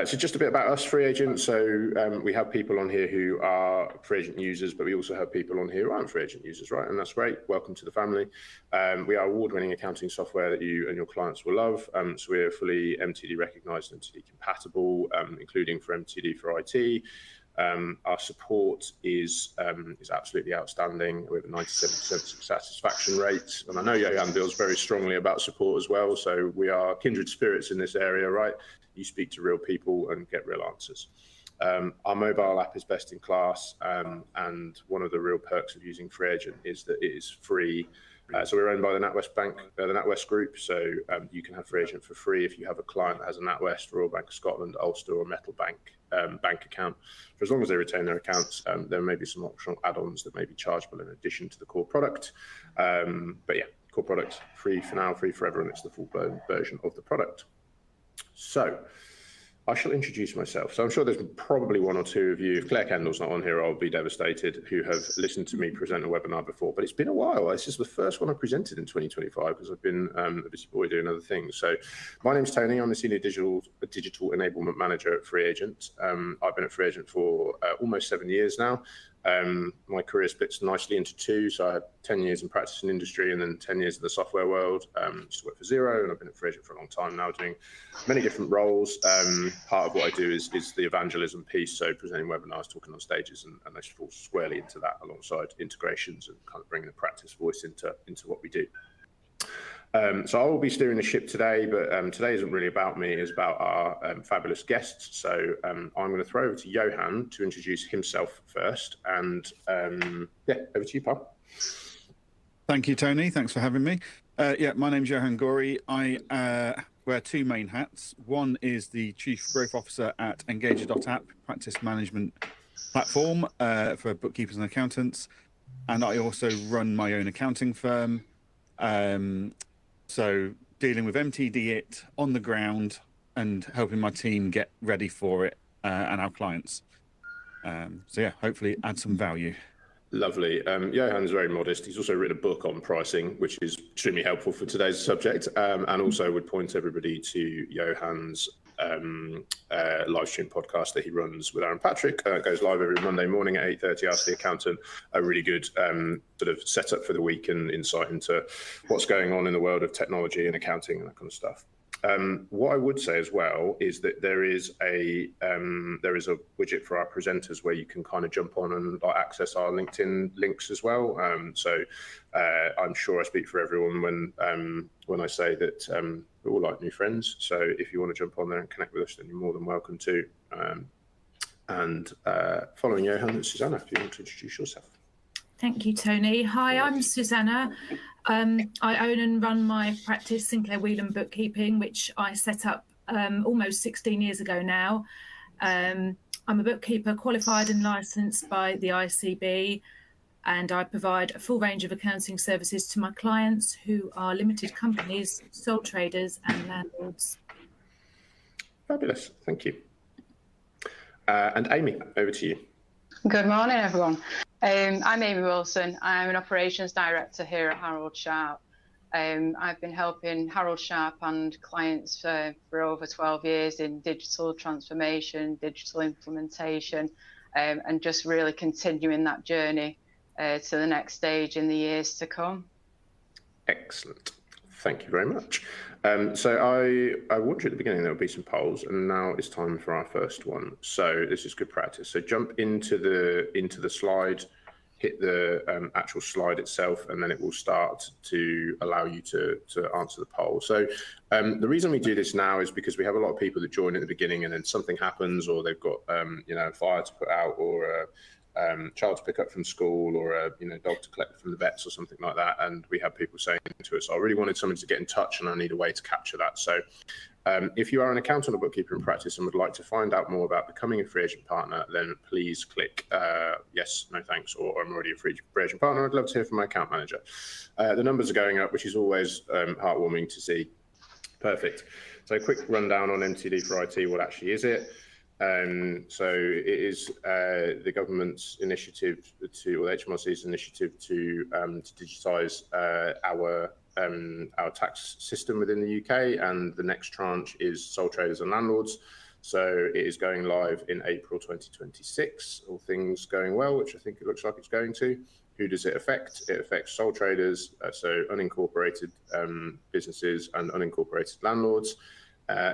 So just a bit about us, FreeAgent. So we have people on here who are FreeAgent users, but we also have people on here who aren't FreeAgent users, right? And that's great. Welcome to the family. We are award-winning accounting software that you and your clients will love. So we're fully MTD recognized and MTD compatible, including for MTD for IT. Our support is absolutely outstanding. We have a 97% satisfaction rate. And I know Johann feels very strongly about support as well. So we are kindred spirits in this area, right? You speak to real people and get real answers. Our mobile app is best in class, and one of the real perks of using FreeAgent is that it is free. So we're owned by the NatWest Bank, the NatWest Group. So you can have FreeAgent for free if you have a client that has a NatWest, Royal Bank of Scotland, Ulster, or Metal Bank bank account. For as long as they retain their accounts, there may be some optional add-ons that may be chargeable in addition to the core product. But yeah, core product free for now, free forever, and it's the full-blown version of the product. So I shall introduce myself. So I'm sure there's probably one or two of you, if Claire Kendall's not on here, I'll be devastated, who have listened to me present a webinar before, but it's been a while. This is the first one I presented in 2025 because I've been a busy boy doing other things. So my name's Tony. I'm the Senior Digital Enablement Manager at FreeAgent. I've been at FreeAgent for almost 7 years now. My career splits nicely into two. So I had 10 years in practice in industry and then 10 years in the software world. Used to work for Xero, and I've been at FreeAgent for a long time now, doing many different roles. Part of what I do is the evangelism piece, so presenting webinars, talking on stages, and I fall squarely into that alongside integrations and kind of bringing the practice voice into what we do. So I will be steering the ship today, but today isn't really about me, it's about our fabulous guests. So I'm going to throw over to Johann to introduce himself first. And yeah, over to you, pal. Thank you, Tony. Thanks for having me. Yeah, my name's Johann Goree. I wear two main hats. One is the Chief Growth Officer at Engager.app, practice management platform for bookkeepers and accountants. And I also run my own accounting firm. So dealing with MTD it on the ground and helping my team get ready for it and our clients. So yeah, hopefully add some value. Lovely. Johann's very modest. He's also written a book on pricing, which is extremely helpful for today's subject, and also would point everybody to Johann's live stream podcast that he runs with Aaron Patrick. It goes live every Monday morning at 8:30. Ask the Accountant. A really good sort of setup for the week and insight into what's going on in the world of technology and accounting and that kind of stuff. What I would say as well is that there is a widget for our presenters where you can kind of jump on and access our LinkedIn links as well. So I'm sure I speak for everyone when I say that we're all like new friends. So if you want to jump on there and connect with us, then you're more than welcome to. And following Johann, Suzannah, if you want to introduce yourself. Thank you, Tony. Hi, I'm Suzannah. I own and run my practice, Sinclair Whelan Bookkeeping, which I set up almost 16 years ago now. I'm a bookkeeper qualified and licensed by the ICB, and I provide a full range of accounting services to my clients who are limited companies, sole traders and landlords. Fabulous, thank you. And Amie, over to you. Good morning, everyone. I'm Amie Wilson. I'm an operations director here at Harold Sharp. I've been helping Harold Sharp and clients for over 12 years in digital transformation, digital implementation, and just really continuing that journey to the next stage in the years to come. Excellent. Thank you very much. So I warned you at the beginning there will be some polls, and now it's time for our first one. So this is good practice. So jump into the slide, hit the actual slide itself, and then it will start to allow you to answer the poll. So the reason we do this now is because we have a lot of people that join at the beginning, and then something happens, or they've got a fire to put out, or child to pick up from school, or a dog to collect from the vets or something like that. And we have people saying to us, I really wanted someone to get in touch and I need a way to capture that. So if you are an accountant or bookkeeper in practice and would like to find out more about becoming a FreeAgent partner, then please click yes, no thanks, or I'm already a FreeAgent partner. I'd love to hear from my account manager. The numbers are going up, which is always heartwarming to see. Perfect. So a quick rundown on MTD for IT. What actually is it? So it is the government's initiative or HMRC's initiative to digitise our tax system within the UK, and the next tranche is sole traders and landlords. So it is going live in April 2026, all things going well, which I think it looks like it's going to. Who does it affect? It affects sole traders, so unincorporated businesses and unincorporated landlords,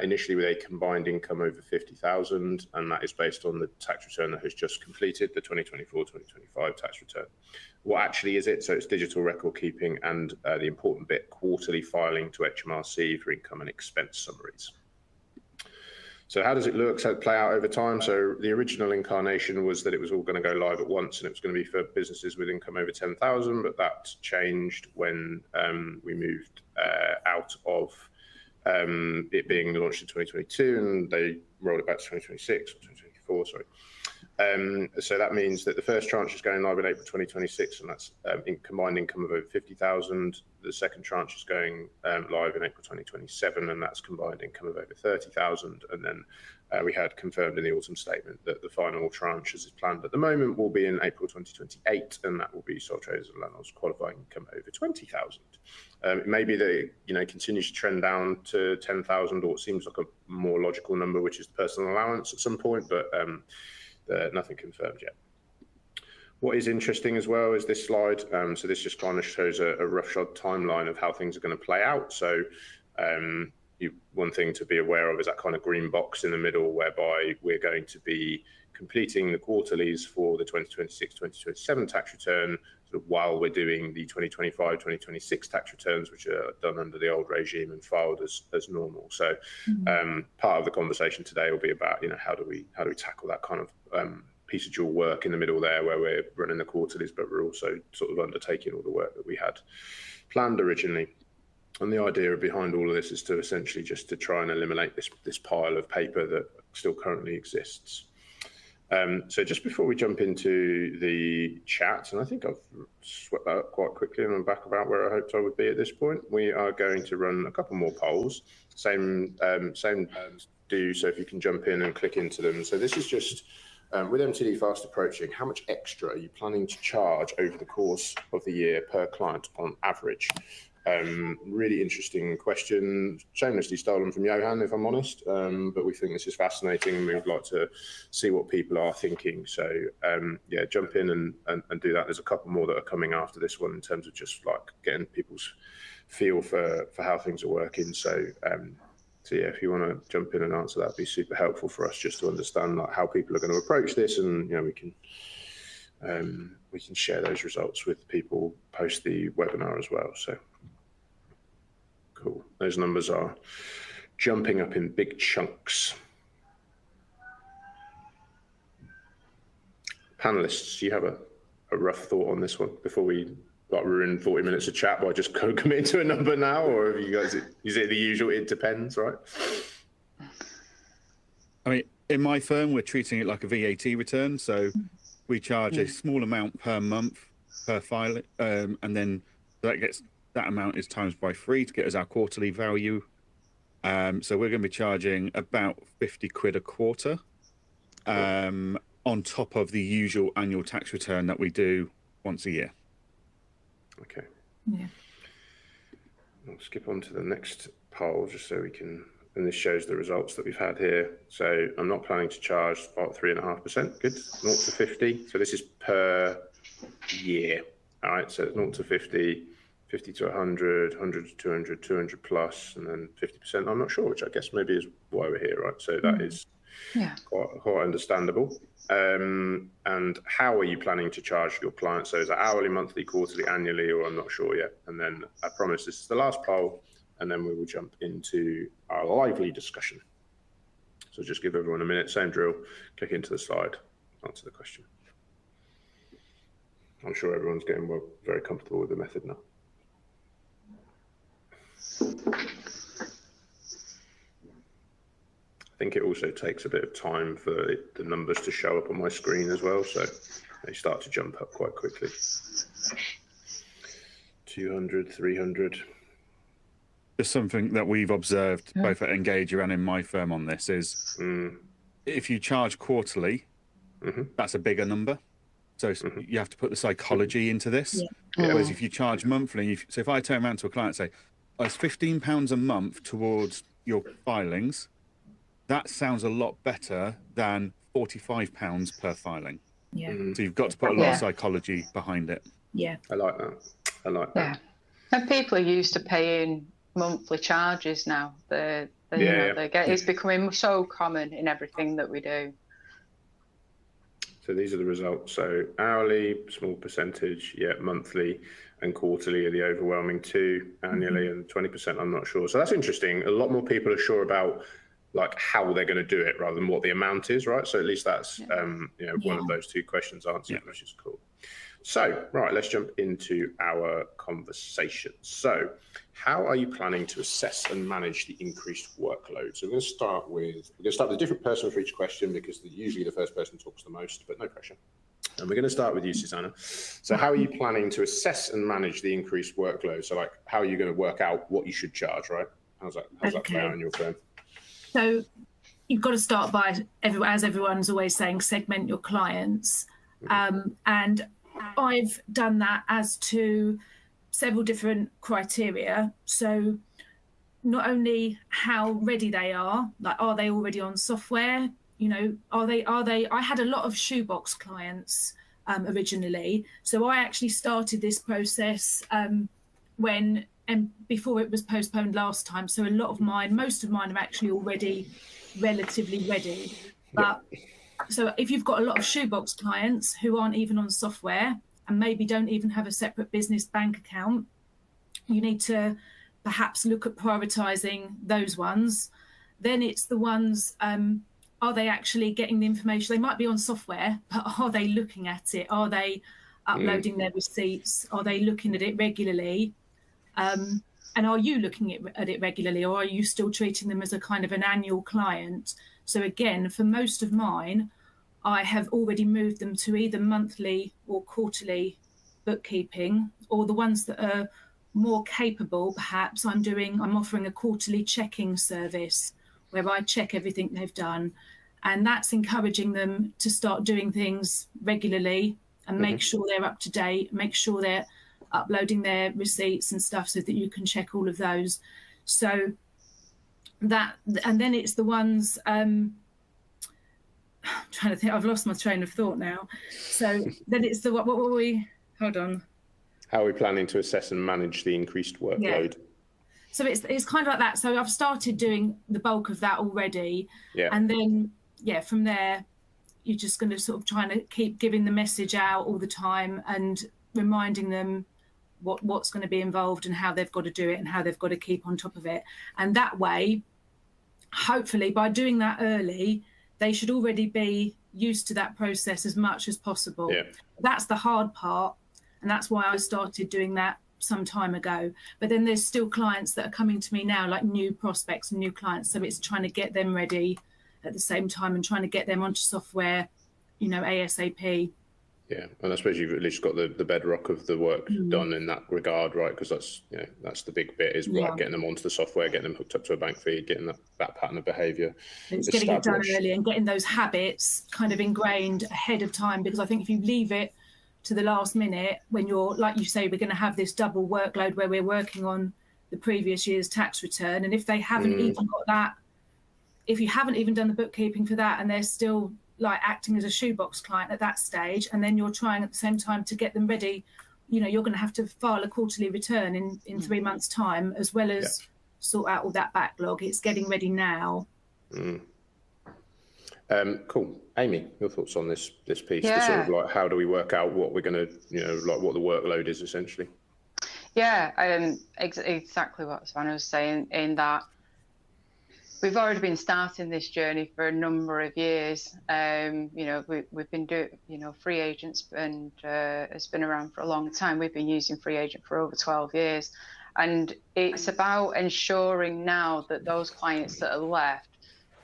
initially with a combined income over 50,000, and that is based on the tax return that has just completed, the 2024-2025 tax return. What actually is it? So it's digital record keeping and the important bit, quarterly filing to HMRC for income and expense summaries. So how does it look? So it play out over time. So the original incarnation was that it was all going to go live at once, and it was going to be for businesses with income over 10,000. But that changed when we moved out of it being launched in 2022, and they rolled it back to 2026 or 2024. Sorry. So that means that the first tranche is going live in April 2026, and that's in combined income of over 50,000. The second tranche is going live in April 2027, and that's combined income of over 30,000. And then we had confirmed in the autumn statement that the final tranche, as is planned at the moment, will be in April 2028, and that will be sole traders and landlords qualifying income over 20,000. It may be that it continues to trend down to 10,000, or it seems like a more logical number, which is the personal allowance at some point, but nothing confirmed yet. What is interesting as well is this slide. So this just kind of shows a roughshod timeline of how things are going to play out. So one thing to be aware of is that kind of green box in the middle, whereby we're going to be completing the quarterlies for the 2026-2027 tax return sort of while we're doing the 2025-2026 tax returns, which are done under the old regime and filed as normal. So part of the conversation today will be about, how do we tackle that kind of piece of dual work in the middle there, where we're running the quarterlies, but we're also sort of undertaking all the work that we had planned originally. And the idea behind all of this is to essentially just to try and eliminate this pile of paper that still currently exists. So just before we jump into the chat, and I think I've swept that up quite quickly and I'm back about where I hoped I would be at this point, we are going to run a couple more polls. Same do, so if you can jump in and click into them. So this is just, with MTD fast approaching, how much extra are you planning to charge over the course of the year per client on average? Really interesting question, shamelessly stolen from Johann, if I'm honest, but we think this is fascinating and we would like to see what people are thinking. So yeah, jump in and do that. There's a couple more that are coming after this one in terms of just like getting people's feel for how things are working. So so yeah, if you want to jump in and answer, that'd be super helpful for us just to understand like how people are going to approach this, and we can share those results with people post the webinar as well. So cool. Those numbers are jumping up in big chunks. Panelists, do you have a rough thought on this one before we ruin 40 minutes of chat by just committing to a number now, or have you guys, is it the usual, it depends, right? I mean, in my firm, we're treating it like a VAT return. So we charge a small amount per month per file, and then that amount is times by 3 to get us our quarterly value. So we're going to be charging about 50 quid a quarter on top of the usual annual tax return that we do once a year. Okay. Yeah. I'll skip on to the next poll just so we can, and this shows the results that we've had here. So I'm not planning to charge about 3.5%. Good. 0 to 50. So this is per year. All right. So 0 to 50, 50 to 100, 100 to 200, 200 plus, and then 50%. I'm not sure, which I guess maybe is why we're here, right? So that is quite understandable. And how are you planning to charge your clients? So is it hourly, monthly, quarterly, annually, or I'm not sure yet. And then I promise this is the last poll, and then we will jump into our lively discussion. So just give everyone a minute, same drill, click into the slide, answer the question. I'm sure everyone's getting very comfortable with the method now. I think it also takes a bit of time for the numbers to show up on my screen as well, so they start to jump up quite quickly. 200, 300. Just something that we've observed both at Engager and in my firm on this is if you charge quarterly, that's a bigger number. So you have to put the psychology into this. Whereas if you charge monthly, so if I turn around to a client and say, oh, it's £15 a month towards your filings, that sounds a lot better than £45 per filing. Yeah. So you've got to put a lot of psychology behind it. Yeah. I like that. I like that. And people are used to paying monthly charges now. It's becoming so common in everything that we do. So these are the results. So hourly, small percentage, monthly and quarterly are the overwhelming two, annually and 20%, I'm not sure. So that's interesting. A lot more people are sure about like how they're going to do it rather than what the amount is, right? So at least that's one of those two questions answered, which is cool. So, right, let's jump into our conversation. So, how are you planning to assess and manage the increased workload? So we're going to start with a different person for each question because usually the first person talks the most, but no pressure. And we're going to start with you, Suzannah. So how are you planning to assess and manage the increased workload? So like, how are you going to work out what you should charge, right? How's that play out in your firm? So you've got to start by, as everyone's always saying, segment your clients. And I've done that as to several different criteria. So not only how ready they are, like are they already on software? You know, are they? I had a lot of shoebox clients originally. So I actually started this process before it was postponed last time. So most of mine are actually already relatively ready. But so if you've got a lot of shoebox clients who aren't even on software and maybe don't even have a separate business bank account, you need to perhaps look at prioritizing those ones. Then it's the ones, are they actually getting the information? They might be on software, but are they looking at it? Are they uploading their receipts? Are they looking at it regularly? And are you looking at it regularly, or are you still treating them as a kind of an annual client? So again, for most of mine, I have already moved them to either monthly or quarterly bookkeeping, or the ones that are more capable, perhaps I'm offering a quarterly checking service where I check everything they've done. And that's encouraging them to start doing things regularly and make sure they're up to date, make sure they're uploading their receipts and stuff so that you can check all of those. So that, and then it's the ones, I'm trying to think, I've lost my train of thought now. So then it's the, what were we, hold on. How are we planning to assess and manage the increased workload? Yeah. So it's kind of like that. So I've started doing the bulk of that already. Yeah. And then, from there, you're just going to sort of trying to keep giving the message out all the time and reminding them what's going to be involved and how they've got to do it and how they've got to keep on top of it. And that way, hopefully by doing that early, they should already be used to that process as much as possible. Yeah. That's the hard part. And that's why I started doing that some time ago. But then there's still clients that are coming to me now, like new prospects and new clients. So it's trying to get them ready at the same time and trying to get them onto software, ASAP. Yeah, and I suppose you've at least got the bedrock of the work done in that regard, right? Because that's the big bit is getting them onto the software, getting them hooked up to a bank feed, getting that pattern of behaviour. It's getting it done early and getting those habits kind of ingrained ahead of time, because I think if you leave it to the last minute, when you're, like you say, we're going to have this double workload where we're working on the previous year's tax return, and if they haven't even got that, if you haven't even done the bookkeeping for that and they're still like acting as a shoebox client at that stage, and then you're trying at the same time to get them ready, you're going to have to file a quarterly return in 3 months' time, as well as sort out all that backlog. It's getting ready now. Cool. Amie, your thoughts on this piece? The sort of like, how do we work out what we're going to, like what the workload is essentially? Yeah, exactly what Suzannah was saying, in that we've already been starting this journey for a number of years. We've been doing, FreeAgent and has been around for a long time. We've been using FreeAgent for over 12 years. And it's about ensuring now that those clients that are left,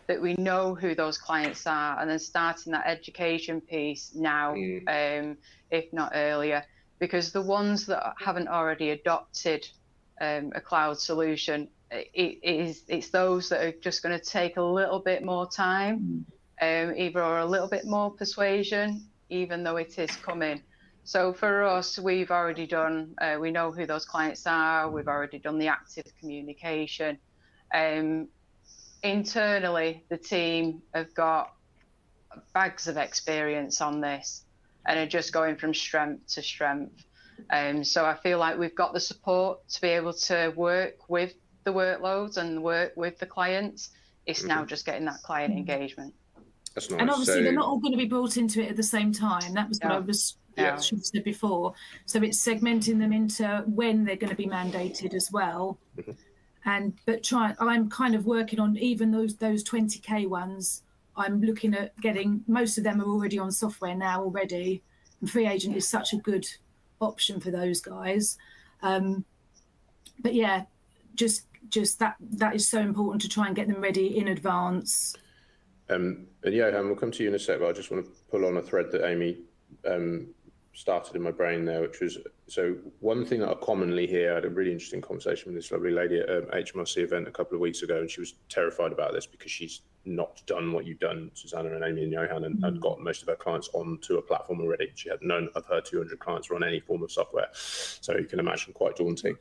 that we know who those clients are, and then starting that education piece now, if not earlier, because the ones that haven't already adopted a cloud solution, it's those that are just going to take a little bit more time, either or a little bit more persuasion, even though it is coming. So for us, we've already done, we know who those clients are, we've already done the active communication. internally, the team have got bags of experience on this and are just going from strength to strength. So I feel like we've got the support to be able to work with the workloads and work with the clients. It's now just getting that client engagement. That's nice. And obviously they're not all going to be brought into it at the same time. That was what I was should have said before. So it's segmenting them into when they're going to be mandated as well. I'm kind of working on even those 20K ones. I'm looking at getting, most of them are already on software now already. And FreeAgent is such a good option for those guys. But yeah, just that is so important to try and get them ready in advance. And Johann, we'll come to you in a sec, but I just want to pull on a thread that Amie started in my brain there, which was, so one thing that I commonly hear, I had a really interesting conversation with this lovely lady at an HMRC event a couple of weeks ago, and she was terrified about this because she's not done what you've done, Suzannah and Amie and Johann, and had got most of her clients onto a platform already. She had none of her 200 clients were on any form of software. So you can imagine quite daunting.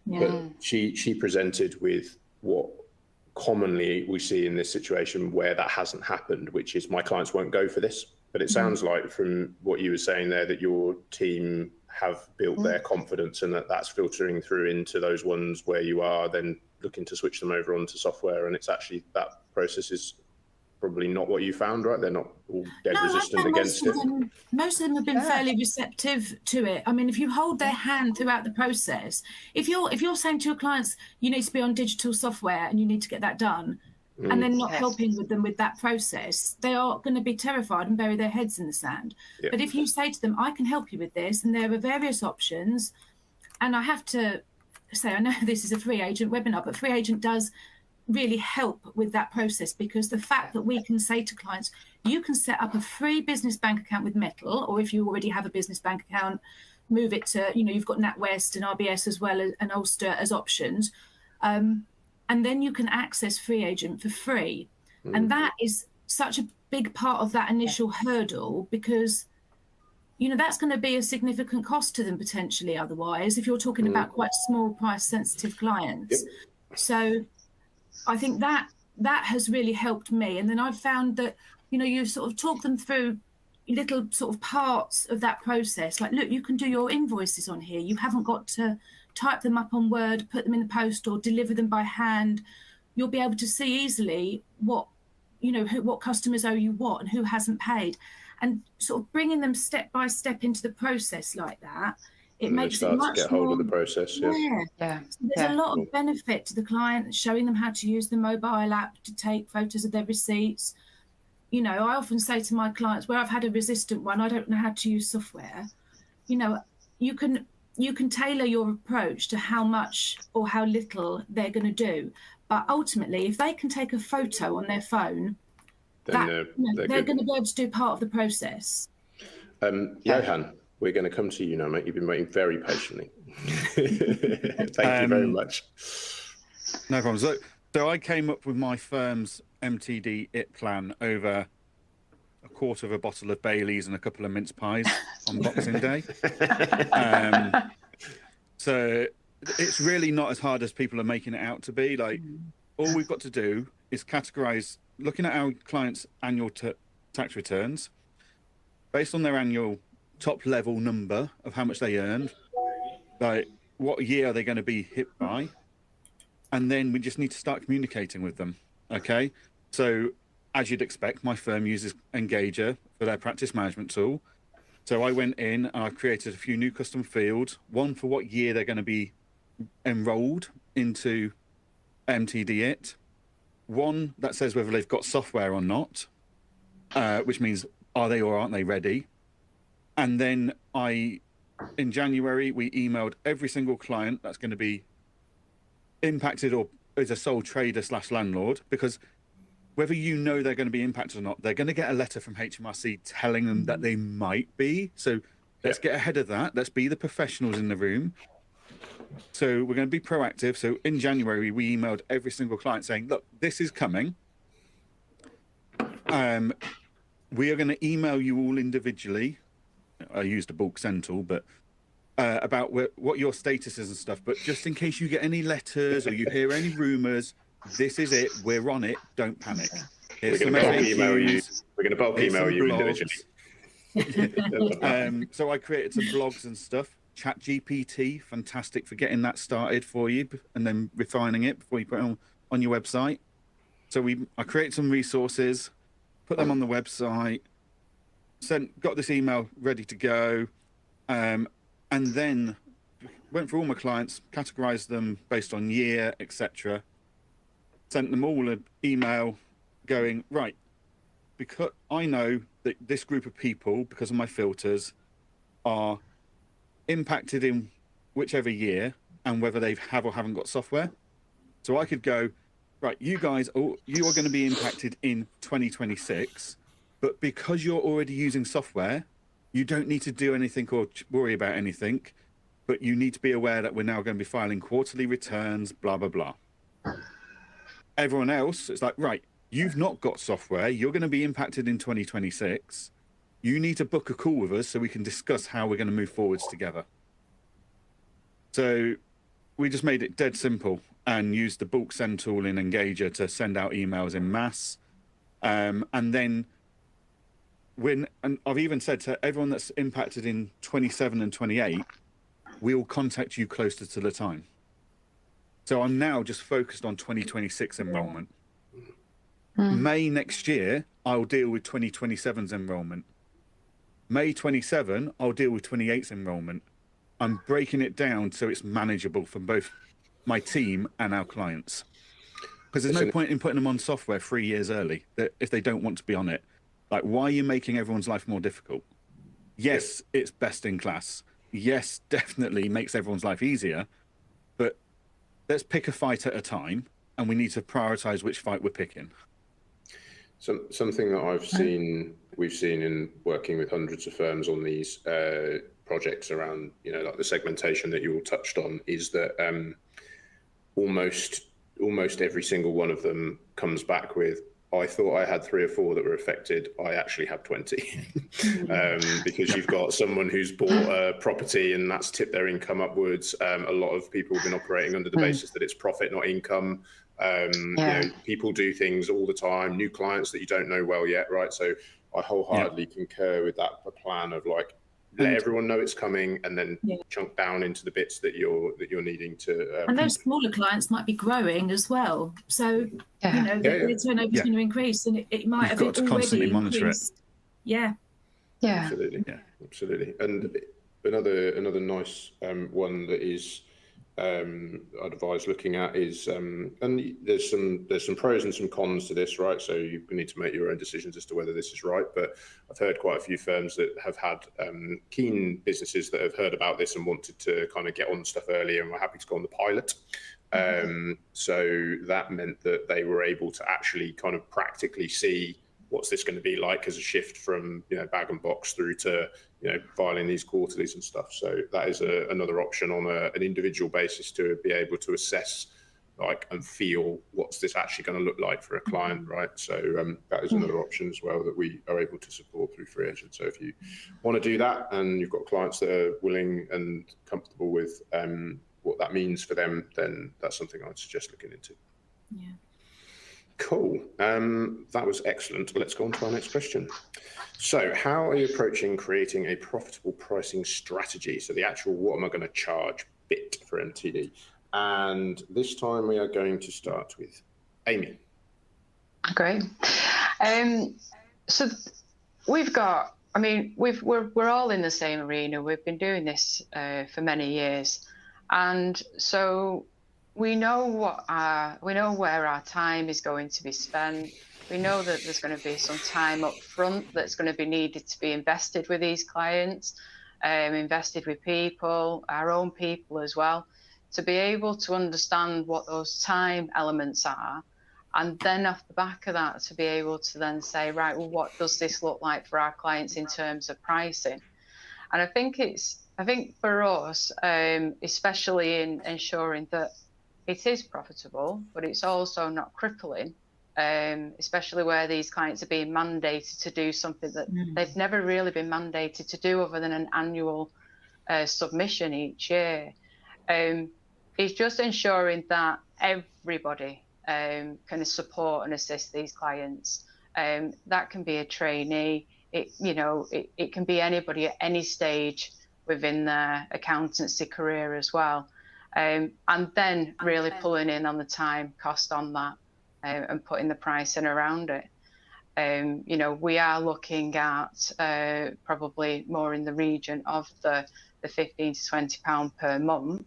But she presented with what commonly we see in this situation where that hasn't happened, which is my clients won't go for this. But it sounds like from what you were saying there that your team have built their confidence and that's filtering through into those ones where you are then looking to switch them over onto software, and it's actually that process is probably not what you found, right? They're not all dead resistant against it. Most of them have been fairly receptive to it. I mean, if you hold their hand throughout the process, if you're saying to your clients, you need to be on digital software and you need to get that done, and then not helping with them with that process, they are going to be terrified and bury their heads in the sand. But if you say to them, I can help you with this, and there are various options, and I have to say, I know this is a FreeAgent webinar, but FreeAgent does really help with that process, because the fact that we can say to clients, you can set up a free business bank account with Metal, or if you already have a business bank account, move it to, you've got NatWest and RBS as well as, and Ulster as options. And then you can access FreeAgent for free. And that is such a big part of that initial hurdle, because, that's going to be a significant cost to them potentially otherwise, if you're talking about quite small price sensitive clients. So I think that has really helped me. And then I've found that, you sort of talk them through little sort of parts of that process. Like, look, you can do your invoices on here. You haven't got to type them up on Word, put them in the post or deliver them by hand. You'll be able to see easily what customers owe you what and who hasn't paid. And sort of bringing them step by step into the process like that, it makes it much to get hold of the process. So there's a lot of benefit to the client, showing them how to use the mobile app to take photos of their receipts. I often say to my clients, where I've had a resistant one, I don't know how to use software. You can tailor your approach to how much or how little they're going to do. But ultimately, if they can take a photo on their phone, they're going to be able to do part of the process. Johann, we're going to come to you now, mate. You've been waiting very patiently. Thank you very much. No problem. So I came up with my firm's MTD IT plan over a quarter of a bottle of Baileys and a couple of mince pies on Boxing Day. So it's really not as hard as people are making it out to be. Like, all we've got to do is categorize, looking at our clients' annual tax returns based on their annual top level number of how much they earned, like what year are they going to be hit by, and then we just need to start communicating with them. Okay, so as you'd expect, my firm uses Engager for their practice management tool. So I went in and I created a few new custom fields, one for what year they're going to be enrolled into MTD IT, one that says whether they've got software or not, which means are they or aren't they ready. And then in January, we emailed every single client that's going to be impacted or is a sole trader / landlord, because whether they're going to be impacted or not, they're going to get a letter from HMRC telling them that they might be. So let's get ahead of that. Let's be the professionals in the room. So we're going to be proactive. So in January, we emailed every single client saying, look, this is coming. We are going to email you all individually. I used a bulk send tool, but about what your status is and stuff. But just in case you get any letters or you hear any rumors, this is it. We're on it. Don't panic. We're going to bulk email you. We're going to bulk Here's email some you blogs. individually. So I created some blogs and stuff. ChatGPT, fantastic for getting that started for you and then refining it before you put it on your website. So I created some resources, put them on the website, got this email ready to go, and then went through all my clients, categorized them based on year, etc. Sent them all an email going, right, because I know that this group of people, because of my filters, are impacted in whichever year and whether they have or haven't got software. So I could go, right, you guys, you are going to be impacted in 2026, but because you're already using software, you don't need to do anything or worry about anything, but you need to be aware that we're now going to be filing quarterly returns, blah, blah, blah. Everyone else, it's like, right, you've not got software, you're going to be impacted in 2026. You need to book a call with us so we can discuss how we're going to move forwards together. So we just made it dead simple and used the bulk send tool in Engager to send out emails in mass. And then and I've even said to everyone that's impacted in 27 and 28, we'll contact you closer to the time. So I'm now just focused on 2026 enrollment. May next year, I'll deal with 2027's enrollment. May 27, I'll deal with 28's enrollment. I'm breaking it down so it's manageable for both my team and our clients. Because there's no point in putting them on software 3 years early if they don't want to be on it. Like, why are you making everyone's life more difficult? Yes, it's best in class. Yes, definitely makes everyone's life easier. But let's pick a fight at a time, and we need to prioritize which fight we're picking. Something that we've seen in working with hundreds of firms on these projects around, like the segmentation that you all touched on, is that almost every single one of them comes back with, I thought I had 3 or 4 that were affected. I actually have 20, because you've got someone who's bought a property and that's tipped their income upwards. A lot of people have been operating under the basis that it's profit, not income. People do things all the time, new clients that you don't know well yet, right? So I wholeheartedly concur with that plan of like, let everyone know it's coming and then chunk down into the bits that you're needing to. And those smaller clients might be growing as well. So, the turnover is going to increase, and it might have got to constantly monitor it. Yeah. Absolutely. Yeah, absolutely. And another nice one that is I'd advise looking at is, and there's some pros and some cons to this, right? So you need to make your own decisions as to whether this is right. But I've heard quite a few firms that have had keen businesses that have heard about this and wanted to kind of get on stuff earlier and were happy to go on the pilot. So that meant that they were able to actually kind of practically see what's this going to be like as a shift from bag and box through to filing these quarterlies and stuff. So that is another option on an individual basis to be able to assess and feel what's this actually going to look like for a client, right? So that is another option as well that we are able to support through FreeAgent. So if you want to do that and you've got clients that are willing and comfortable with what that means for them, then that's something I'd suggest looking into. Yeah. Cool. That was excellent. Let's go on to our next question. So how are you approaching creating a profitable pricing strategy? So the actual what am I going to charge bit for MTD? And this time we are going to start with Amie. Great. So we've got, we're all in the same arena. We've been doing this for many years. And so we know where our time is going to be spent. We know that there's going to be some time up front that's going to be needed to be invested with these clients, invested with people, our own people as well, to be able to understand what those time elements are. And then off the back of that, to be able to then say, right, well, what does this look like for our clients in terms of pricing? And I think for us, especially in ensuring that it is profitable, but it's also not crippling, especially where these clients are being mandated to do something that they've never really been mandated to do other than an annual submission each year. It's just ensuring that everybody kind of support and assist these clients. That can be a trainee. It can be anybody at any stage within their accountancy career as well. And then really pulling in on the time cost on that and putting the pricing around it. We are looking at probably more in the region of the £15 to £20 per month,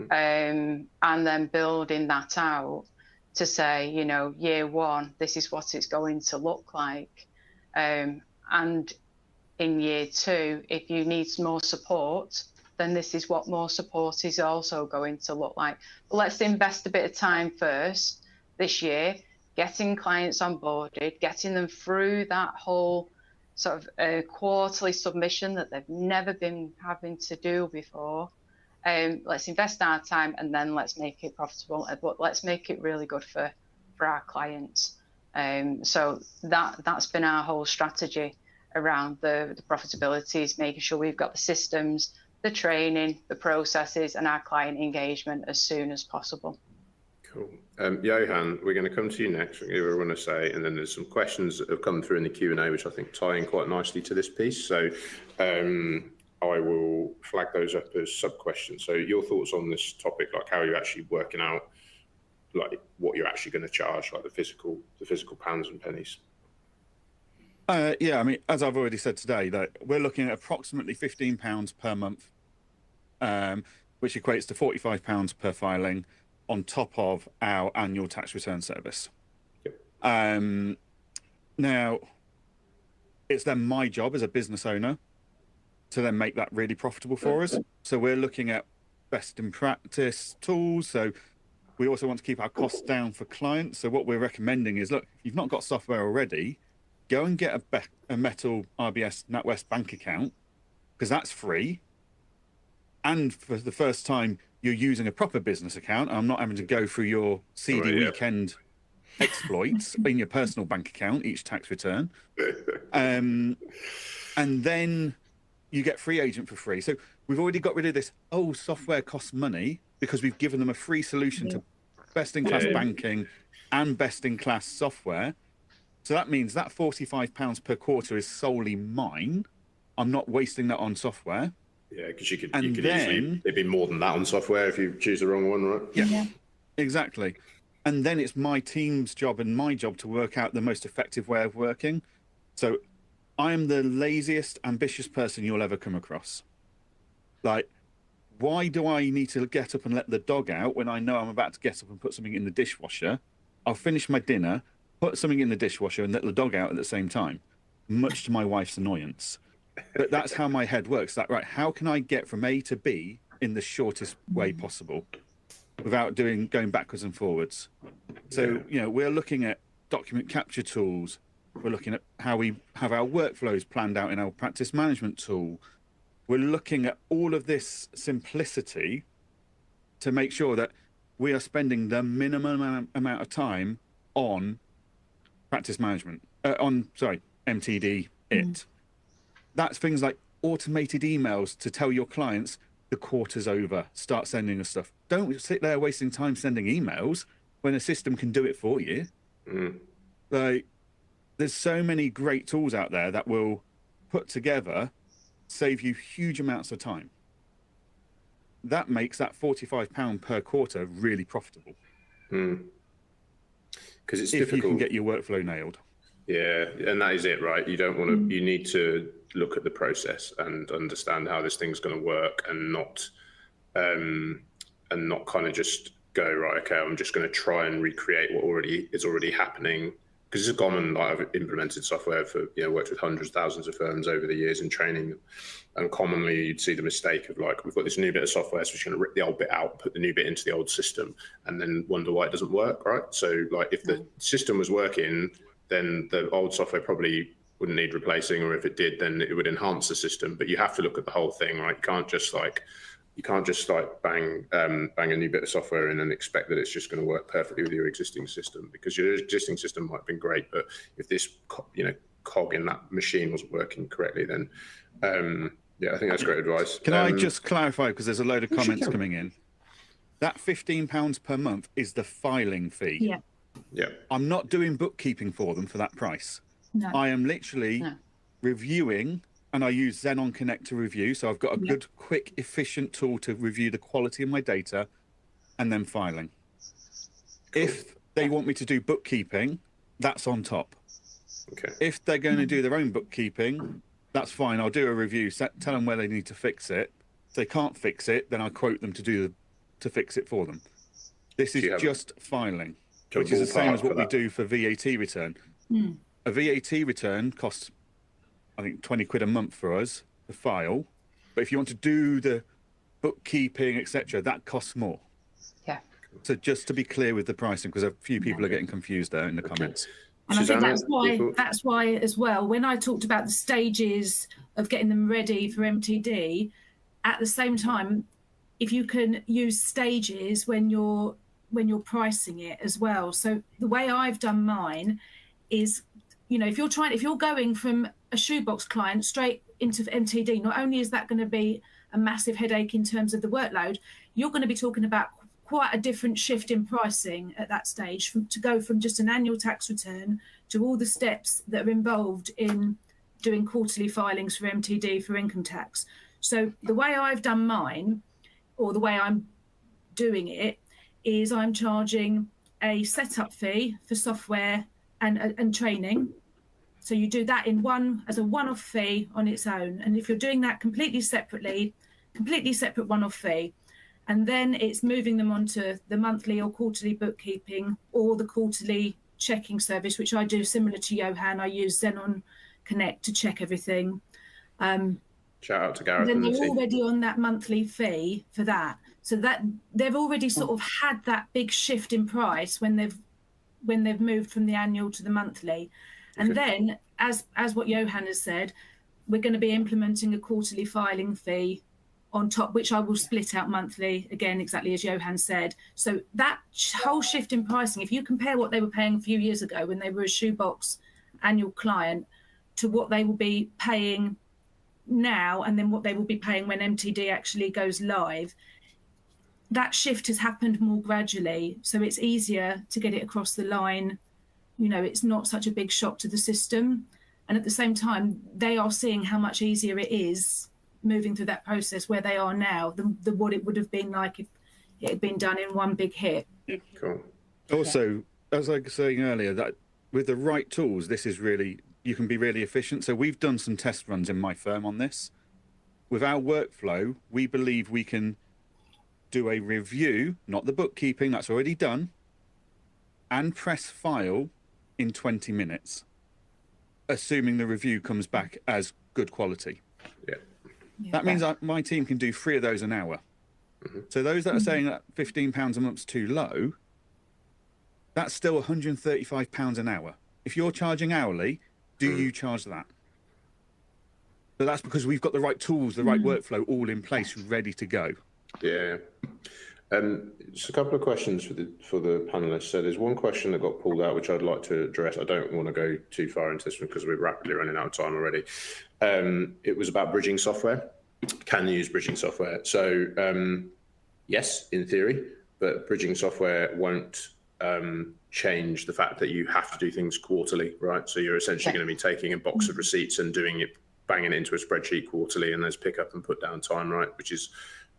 and then building that out to say, year one, this is what it's going to look like. And in year two, if you need more support, then this is what more support is also going to look like. But let's invest a bit of time first this year, getting clients onboarded, getting them through that whole sort of quarterly submission that they've never been having to do before. Let's invest our time, and then let's make it profitable, but let's make it really good for our clients. So that's been our whole strategy around the profitability, is making sure we've got the systems, the training, the processes, and our client engagement as soon as possible. Cool. Johann, we're going to come to you next. We're going to want to say, and then there's some questions that have come through in the Q&A, which I think tie in quite nicely to this piece. So I will flag those up as sub-questions. So your thoughts on this topic, like how are you actually working out, like what you're actually going to charge, like the physical pounds and pennies? Yeah, I mean, as I've already said today, that we're looking at approximately £15 per month, which equates to £45 per filing, on top of our annual tax return service. Yep. Now, it's then my job as a business owner to then make that really profitable for us. So we're looking at best in practice tools. So we also want to keep our costs down for clients. So what we're recommending is, look, if you've not got software already, go and get a Metal RBS NatWest bank account, because that's free. And for the first time, you're using a proper business account. I'm not having to go through your seedy weekend exploits in your personal bank account each tax return. And then you get FreeAgent for free. So we've already got rid of this, software costs money, because we've given them a free solution to best-in-class banking and best-in-class software. So that means that £45 per quarter is solely mine. I'm not wasting that on software. Yeah, because you could easily, it'd be more than that on software if you choose the wrong one, right? Yeah, exactly. And then it's my team's job and my job to work out the most effective way of working. So I am the laziest, ambitious person you'll ever come across. Like, why do I need to get up and let the dog out when I know I'm about to get up and put something in the dishwasher? I'll finish my dinner, put something in the dishwasher, and let the dog out at the same time, much to my wife's annoyance. But that's how my head works. That, right, how can I get from A to B in the shortest way possible without going backwards and forwards? So, we're looking at document capture tools. We're looking at how we have our workflows planned out in our practice management tool. We're looking at all of this simplicity to make sure that we are spending the minimum amount of time on practice management, MTD, That's things like automated emails to tell your clients the quarter's over, start sending us stuff. Don't sit there wasting time sending emails when a system can do it for you. Like, there's so many great tools out there that will put together, save you huge amounts of time. That makes that £45 per quarter really profitable. Because it's if difficult. You can get your workflow nailed. Yeah, and that is it, right? You don't want to. You need to look at the process and understand how this thing's going to work, and not kind of just go, right, okay, I'm just going to try and recreate what is already happening. Because it's common. Like, I've implemented software for, worked with hundreds, thousands of firms over the years in training them, and commonly you'd see the mistake of, like, we've got this new bit of software, so we're just going to rip the old bit out, put the new bit into the old system, and then wonder why it doesn't work, right? So, like, if the system was working, then the old software probably wouldn't need replacing, or if it did, then it would enhance the system. But you have to look at the whole thing, right? You can't just bang a new bit of software in and expect that it's just going to work perfectly with your existing system, because your existing system might have been great, but if this cog in that machine wasn't working correctly, then I think that's great advice. Can I just clarify, because there's a load of comments coming in. That £15 per month is the filing fee. Yeah. Yeah. I'm not doing bookkeeping for them for that price. No. I am literally reviewing, and I use Xenon Connect to review. So I've got a good, quick, efficient tool to review the quality of my data and then filing. Cool. If they want me to do bookkeeping, that's on top. Okay. If they're going to do their own bookkeeping, that's fine. I'll do a review, tell them where they need to fix it. If they can't fix it, then I quote them to fix it for them. This is just filing, which is the same as what we do for VAT return. A VAT return costs, I think, 20 quid a month for us to file. But if you want to do the bookkeeping, etc., that costs more. Yeah. So just to be clear with the pricing, because a few people are getting confused there in the comments. And Suzannah, I think that's why as well, when I talked about the stages of getting them ready for MTD, at the same time, if you can use stages when you're pricing it as well. So the way I've done mine is, you know, if you're going from a shoebox client straight into MTD, not only is that going to be a massive headache in terms of the workload, you're going to be talking about quite a different shift in pricing at that stage, to go from just an annual tax return to all the steps that are involved in doing quarterly filings for MTD for income tax. So the way I've done mine, or the way I'm doing it, is I'm charging a setup fee for software and training. So you do that as a one-off fee on its own. And if you're doing that completely separate one-off fee, and then it's moving them onto the monthly or quarterly bookkeeping or the quarterly checking service, which I do similar to Johann. I use Xenon Connect to check everything. Shout out to Gareth. Then they're already on that monthly fee for that. So that they've already sort of had that big shift in price when they've moved from the annual to the monthly. And then, as what Johann has said, we're going to be implementing a quarterly filing fee on top, which I will split out monthly, again, exactly as Johann said. So that whole shift in pricing, if you compare what they were paying a few years ago when they were a shoebox annual client to what they will be paying now, and then what they will be paying when MTD actually goes live, that shift has happened more gradually. So it's easier to get it across the line. You know, it's not such a big shock to the system. And at the same time, they are seeing how much easier it is moving through that process where they are now than what it would have been like if it had been done in one big hit. Cool. Also, as I was saying earlier, that with the right tools, this is really, you can be really efficient. So we've done some test runs in my firm on this. With our workflow, we believe we can do a review, not the bookkeeping, that's already done, and press file in 20 minutes, assuming the review comes back as good quality. Yeah. That means my team can do 3 of those an hour. So those that are saying that £15 a month's too low, that's still £135 an hour. If you're charging hourly, do you charge that? But that's because we've got the right tools, the right workflow all in place, ready to go. Yeah. Just a couple of questions for the panelists. So there's one question that got pulled out, which I'd like to address. I don't want to go too far into this one because we're rapidly running out of time already. It was about bridging software. Can you use bridging software? So yes, in theory, but bridging software won't change the fact that you have to do things quarterly, right? So you're essentially going to be taking a box of receipts and doing it, banging it into a spreadsheet quarterly, and there's pick up and put down time, right? Which is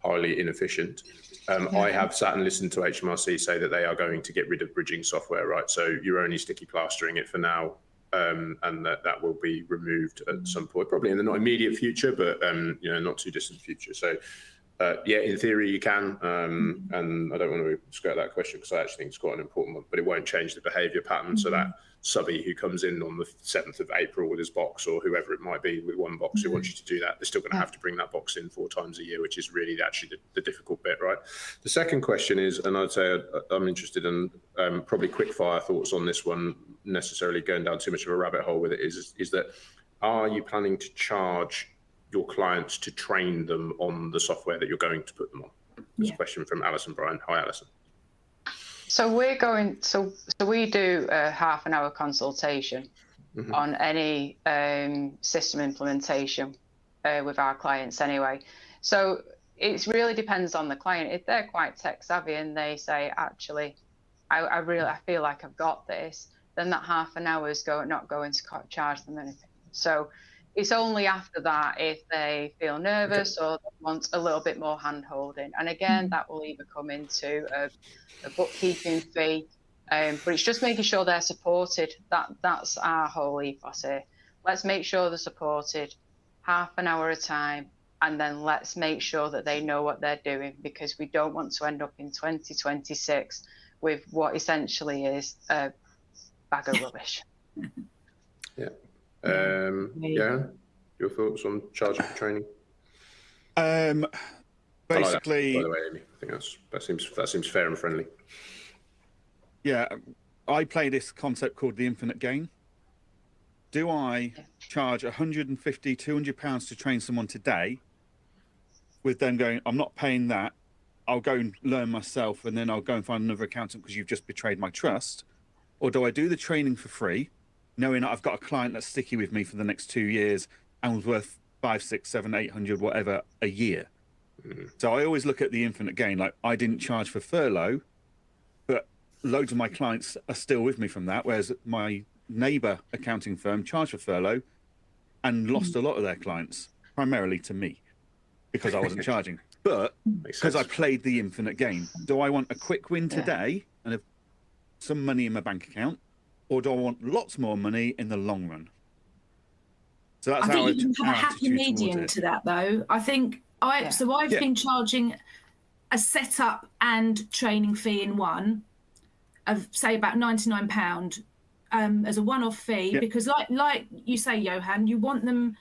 highly inefficient. I have sat and listened to HMRC say that they are going to get rid of bridging software, right? So you're only sticky plastering it for now, and that will be removed at some point, probably in the not immediate future, but you know, not too distant future. So yeah, in theory you can, and I don't want to skirt that question because I actually think it's quite an important one, but it won't change the behaviour pattern. So that subby who comes in on the 7th of April with his box, or whoever it might be with one box who wants you to do that, they're still going to have to bring that box in 4 times a year, which is really actually the difficult bit, right? The second question is, and I'd say I'm interested in probably quick fire thoughts on this one, necessarily going down too much of a rabbit hole with it, is that are you planning to charge your clients to train them on the software that you're going to put them on? This question from Alison Bryan. Hi, Alison. So we do a half-an-hour consultation on any system implementation with our clients anyway. So it really depends on the client. If they're quite tech savvy and they say, actually, I feel like I've got this, then that half an hour is not going to charge them anything. So it's only after that if they feel nervous or they want a little bit more hand holding. And again, that will either come into a bookkeeping fee, but it's just making sure they're supported. That's our whole ethos here. Let's make sure they're supported, half an hour at a time, and then let's make sure that they know what they're doing, because we don't want to end up in 2026 with what essentially is a bag of rubbish. Yeah. Yeah. Your thoughts on charging for training? Basically, by the way, Amy, I think that seems fair and friendly. Yeah, I play this concept called the infinite gain. Do I charge 150, 200 pounds to train someone today, with them going, I'm not paying that, I'll go and learn myself, and then I'll go and find another accountant because you've just betrayed my trust? Or do I do the training for free, knowing that I've got a client that's sticky with me for the next 2 years and was worth 500, 600, 700, 800, whatever a year? So I always look at the infinite gain. Like, I didn't charge for furlough, but loads of my clients are still with me from that, whereas my neighbour accounting firm charged for furlough and lost a lot of their clients, primarily to me, because I wasn't charging. But because I played the infinite game. Do I want a quick win today and have some money in my bank account, or do I want lots more money in the long run? So that's I think you can have a happy medium to that, though. I think I've been charging a setup and training fee in one of, say, about £99 as a one-off fee, because like you say, Johann, you want them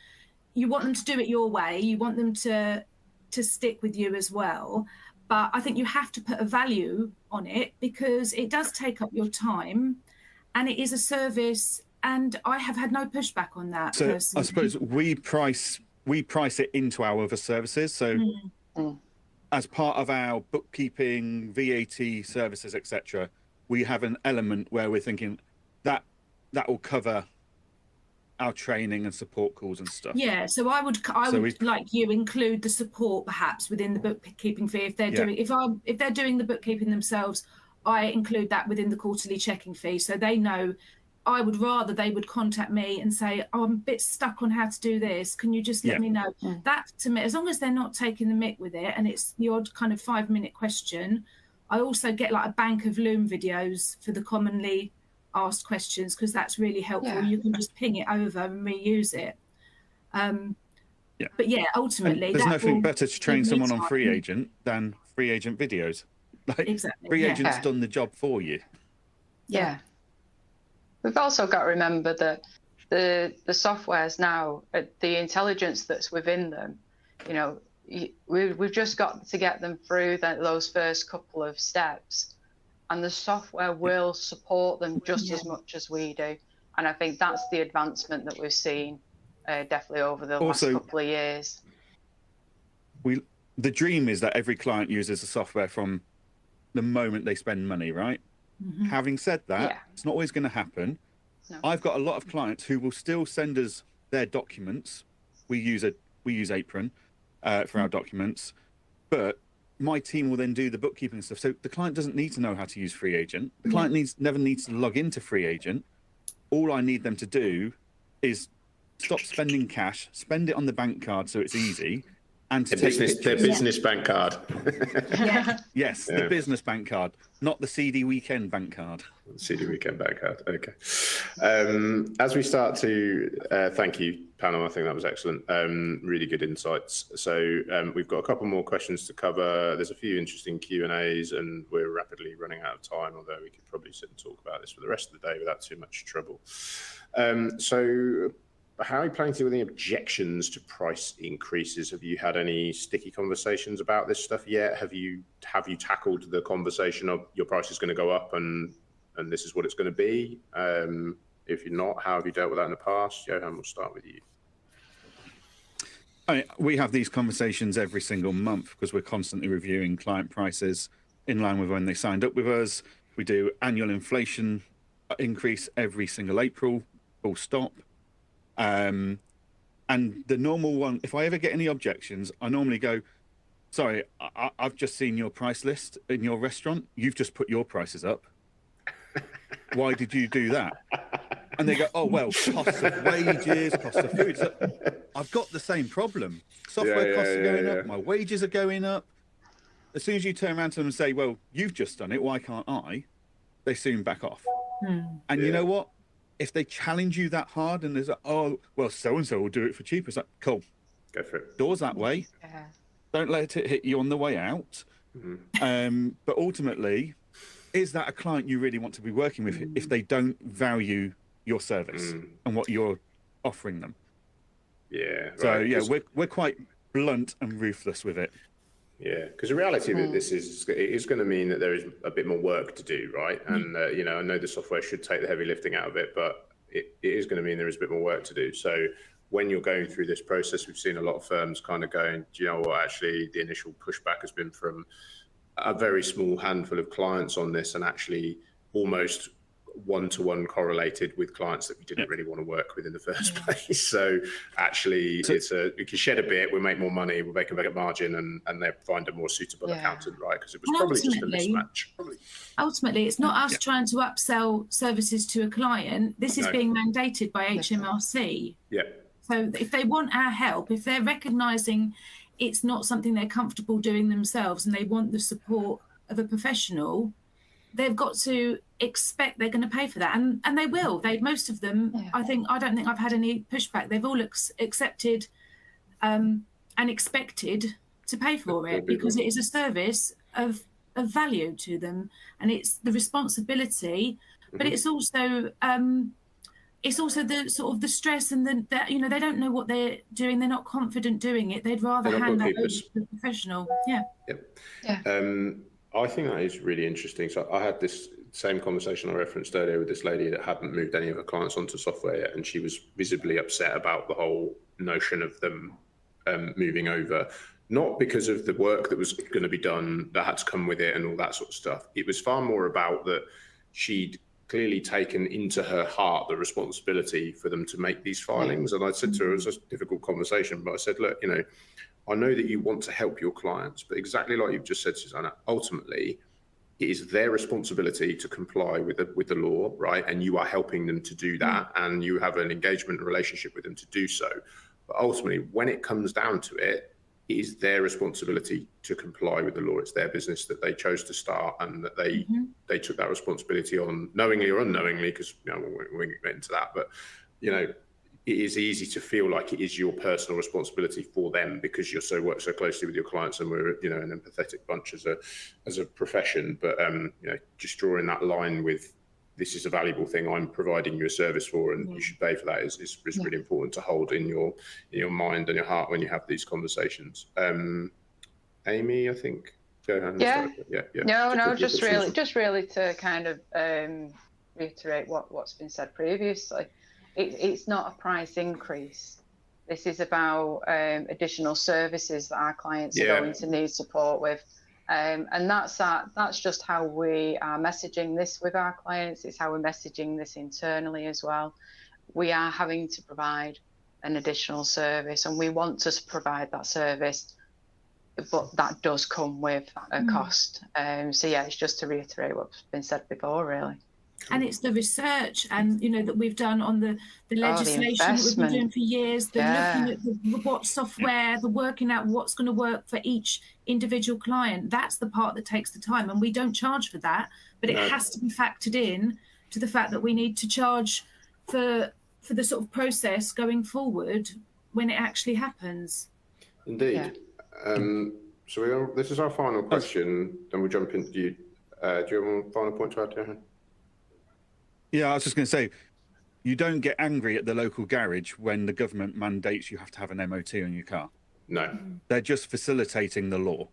to do it your way. You want them to stick with you as well. But I think you have to put a value on it, because it does take up your time and it is a service, and I have had no pushback on that. So personally. I suppose we price it into our other services. So as part of our bookkeeping, VAT services, etc., we have an element where we're thinking that will cover our training and support calls and stuff. Yeah, so I would like you include the support perhaps within the bookkeeping fee if they're doing if they're doing the bookkeeping themselves. I include that within the quarterly checking fee, so they know. I would rather they would contact me and say, oh, I'm a bit stuck on how to do this. Can you just let me know? That, to me, as long as they're not taking the mick with it and it's the odd kind of 5-minute question. I also get like a bank of Loom videos for the commonly asked questions, because that's really helpful. You can just ping it over and reuse it. But ultimately, there's nothing better to train someone on FreeAgent than FreeAgent videos. Like, FreeAgent's done the job for you. Yeah. We've also got to remember that the softwares now, the intelligence that's within them, we've just got to get them through those first couple of steps, and the software will support them just as much as we do. And I think that's the advancement that we've seen definitely over the last couple of years. The dream is that every client uses the software from the moment they spend money, right? Having said that, it's not always going to happen. No. I've got a lot of clients who will still send us their documents. We use Apron for our documents, but my team will then do the bookkeeping stuff. So the client doesn't need to know how to use FreeAgent. The client never needs to log into FreeAgent. All I need them to do is stop spending cash, spend it on the bank card so it's easy, and to take their business bank card. Yes, the business bank card, not the CD Weekend bank card. CD Weekend bank card. Okay. As we start to thank you, panel. I think that was excellent. Really good insights. So we've got a couple more questions to cover. There's a few interesting Q&As, and we're rapidly running out of time. Although we could probably sit and talk about this for the rest of the day without too much trouble. So, how are you planning to deal with any objections to price increases? Have you had any sticky conversations about this stuff yet? Have you tackled the conversation of your price is going to go up and this is what it's going to be? If you're not, how have you dealt with that in the past? Johann, we'll start with you. We have these conversations every single month because we're constantly reviewing client prices in line with when they signed up with us. We do annual inflation increase every single April, full stop. And the normal one, if I ever get any objections, I normally go, sorry, I've just seen your price list in your restaurant. You've just put your prices up. Why did you do that? And they go, oh, well, costs of wages, costs of food. So I've got the same problem. Software costs are going up. My wages are going up. As soon as you turn around to them and say, well, you've just done it, why can't I? They soon back off. And you know what? If they challenge you that hard and there's like, oh, well, so-and-so will do it for cheaper. It's like, cool. Go for it. Doors that way. Don't let it hit you on the way out. But ultimately, is that a client you really want to be working with if they don't value your service and what you're offering them? Yeah. So, yeah, we're quite blunt and ruthless with it. Yeah, because the reality of this is it is going to mean that there is a bit more work to do, right? And, you know, I know the software should take the heavy lifting out of it, but it is going to mean there is a bit more work to do. So when you're going through this process, we've seen a lot of firms kind of going, do you know what, actually the initial pushback has been from a very small handful of clients on this, and actually almost one-to-one correlated with clients that we didn't really want to work with in the first place. So actually we can shed a bit, we'll make more money, we'll make a better margin, and they find a more suitable accountant, right? Because it was probably just a mismatch. Ultimately, it's not us trying to upsell services to a client. This is being mandated by HMRC. So if they want our help, if they're recognising it's not something they're comfortable doing themselves and they want the support of a professional, they've got to expect they're going to pay for that, and they will. Most of them, I don't think I've had any pushback. They've all accepted and expected to pay for it because it is a service of value to them, and it's the responsibility, but it's also the sort of the stress and the you know, they don't know what they're doing. They're not confident doing it. They'd rather hand that over to the professional. I think that is really interesting. So I had this same conversation I referenced earlier with this lady that hadn't moved any of her clients onto software yet, and she was visibly upset about the whole notion of them moving over. Not because of the work that was going to be done that had to come with it and all that sort of stuff. It was far more about that she'd clearly taken into her heart the responsibility for them to make these filings. And I said to her, it was a difficult conversation, but I said, look, you know, I know that you want to help your clients, but exactly like you've just said, Suzannah, ultimately, it is their responsibility to comply with the law, right? And you are helping them to do that, and you have an engagement relationship with them to do so. But ultimately, when it comes down to it, it is their responsibility to comply with the law. It's their business that they chose to start, and that they took that responsibility on, knowingly or unknowingly, because, you know, we won't get into that. But, you know, it is easy to feel like it is your personal responsibility for them because you work so closely with your clients, and we're, you know, an empathetic bunch as a profession. But you know, just drawing that line with, this is a valuable thing I'm providing you a service for, and you should pay for that is really important to hold in your mind and your heart when you have these conversations. Amie, I think. Johann, just really to kind of reiterate what's been said previously. It's not a price increase. This is about additional services that our clients are going to need support with. And that's just how we are messaging this with our clients. It's how we're messaging this internally as well. We are having to provide an additional service, and we want to provide that service, but that does come with a cost. So yeah, it's just to reiterate what's been said before, really. And it's the research, and you know, that we've done on the legislation that we've been doing for years. Looking at what software, the working out what's going to work for each individual client. That's the part that takes the time, and we don't charge for that. But it has to be factored in to the fact that we need to charge for the sort of process going forward when it actually happens. Indeed. So this is our final question. Then we jump into you. Do you have a final point to add, Johann? Yeah, I was just going to say, you don't get angry at the local garage when the government mandates you have to have an MOT on your car. No. They're just facilitating the law.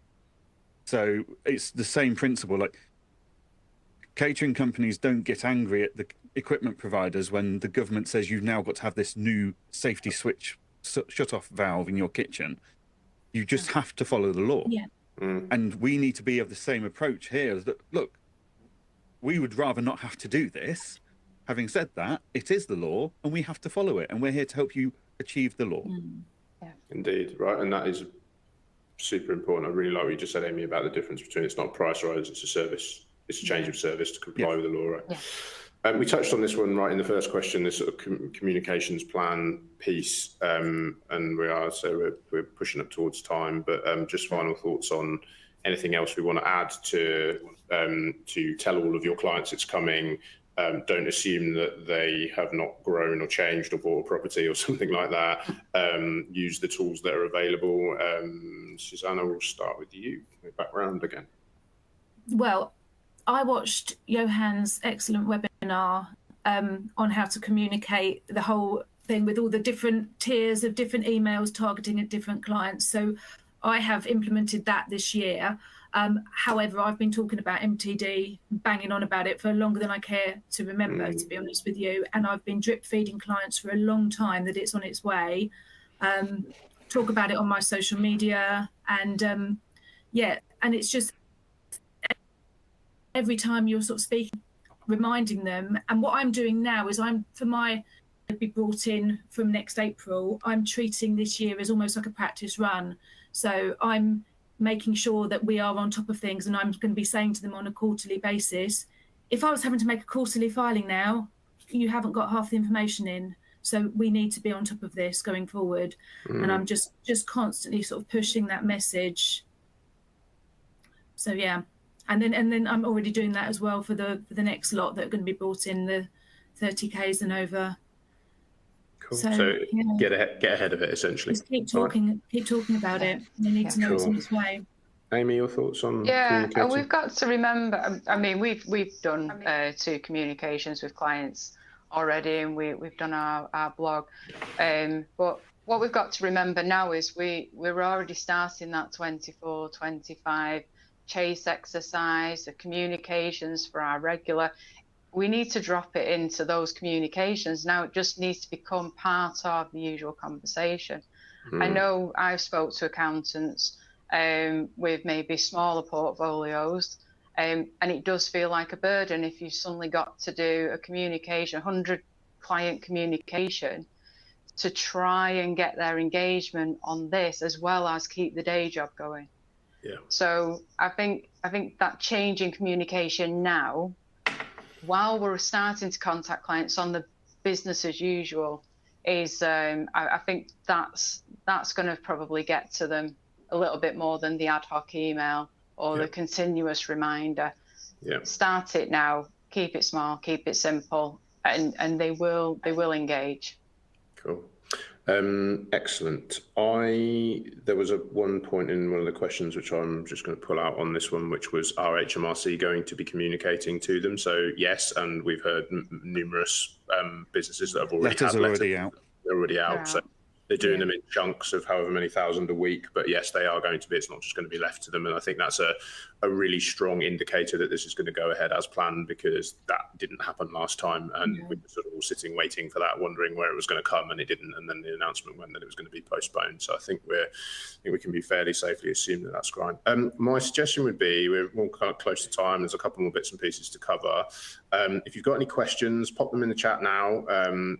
So it's the same principle. Like, catering companies don't get angry at the equipment providers when the government says you've now got to have this new safety switch shut-off valve in your kitchen. You just have to follow the law. Yeah. And we need to be of the same approach here. That, look, we would rather not have to do this. Having said that, it is the law, and we have to follow it, and we're here to help you achieve the law. Indeed, right, and that is super important. I really like what you just said, Amy, about the difference between it's not a price rise, it's a service. It's a change of service to comply with the law. Right? Yeah. We touched on this one right in the first question, this sort of communications plan piece, and we're pushing up towards time. But just final thoughts on anything else we want to add to tell all of your clients it's coming. Don't assume that they have not grown or changed or bought a property or something like that. Use the tools that are available. Suzannah, we'll start with you. Back round again. Well, I watched Johann's excellent webinar on how to communicate the whole thing with all the different tiers of different emails targeting at different clients. So I have implemented that this year. However, I've been talking about MTD, banging on about it for longer than I care to remember, to be honest with you. And I've been drip feeding clients for a long time that it's on its way. Talk about it on my social media. And and it's just every time you're sort of speaking, reminding them. And what I'm doing now is be brought in from next April, I'm treating this year as almost like a practice run. So I'm making sure that we are on top of things, and I'm going to be saying to them on a quarterly basis, if I was having to make a quarterly filing now, you haven't got half the information in. So we need to be on top of this going forward. And I'm just constantly sort of pushing that message. So yeah. And then I'm already doing that as well for the next lot that are going to be brought in, the 30Ks and over. Cool. So get ahead of it, essentially. Just keep talking about it. They need to know it's on its way. Amy, your thoughts on communicating? And we've got to remember. I mean, we've done 2 communications with clients already, and we've done our blog. But what we've got to remember now is we're already starting that 24, 25 chase exercise, the communications for our regular. We need to drop it into those communications. Now it just needs to become part of the usual conversation. I know I've spoke to accountants with maybe smaller portfolios, and it does feel like a burden if you suddenly got to do a communication, 100 client communication, to try and get their engagement on this as well as keep the day job going. Yeah. So I think that change in communication now, while we're starting to contact clients on the business as usual, is I think that's going to probably get to them a little bit more than the ad hoc email or the continuous reminder. Yeah. Start it now, keep it small, keep it simple, and they will engage. Cool. Excellent. There was one point in one of the questions which I'm just going to pull out on this one, which was, are HMRC going to be communicating to them? So yes, and we've heard numerous businesses that have already letters had already out. They're already out. So they're doing them in chunks of however many thousand a week, but yes, they are going to be. It's not just going to be left to them, and I think that's a really strong indicator that this is going to go ahead as planned, because that didn't happen last time, and we were sort of all sitting waiting for that, wondering where it was going to come, and it didn't, and then the announcement went that it was going to be postponed. So I think we can be fairly safely assume that that's fine. My suggestion would be, we're all kind of close to time. There's a couple more bits and pieces to cover. If you've got any questions, pop them in the chat now,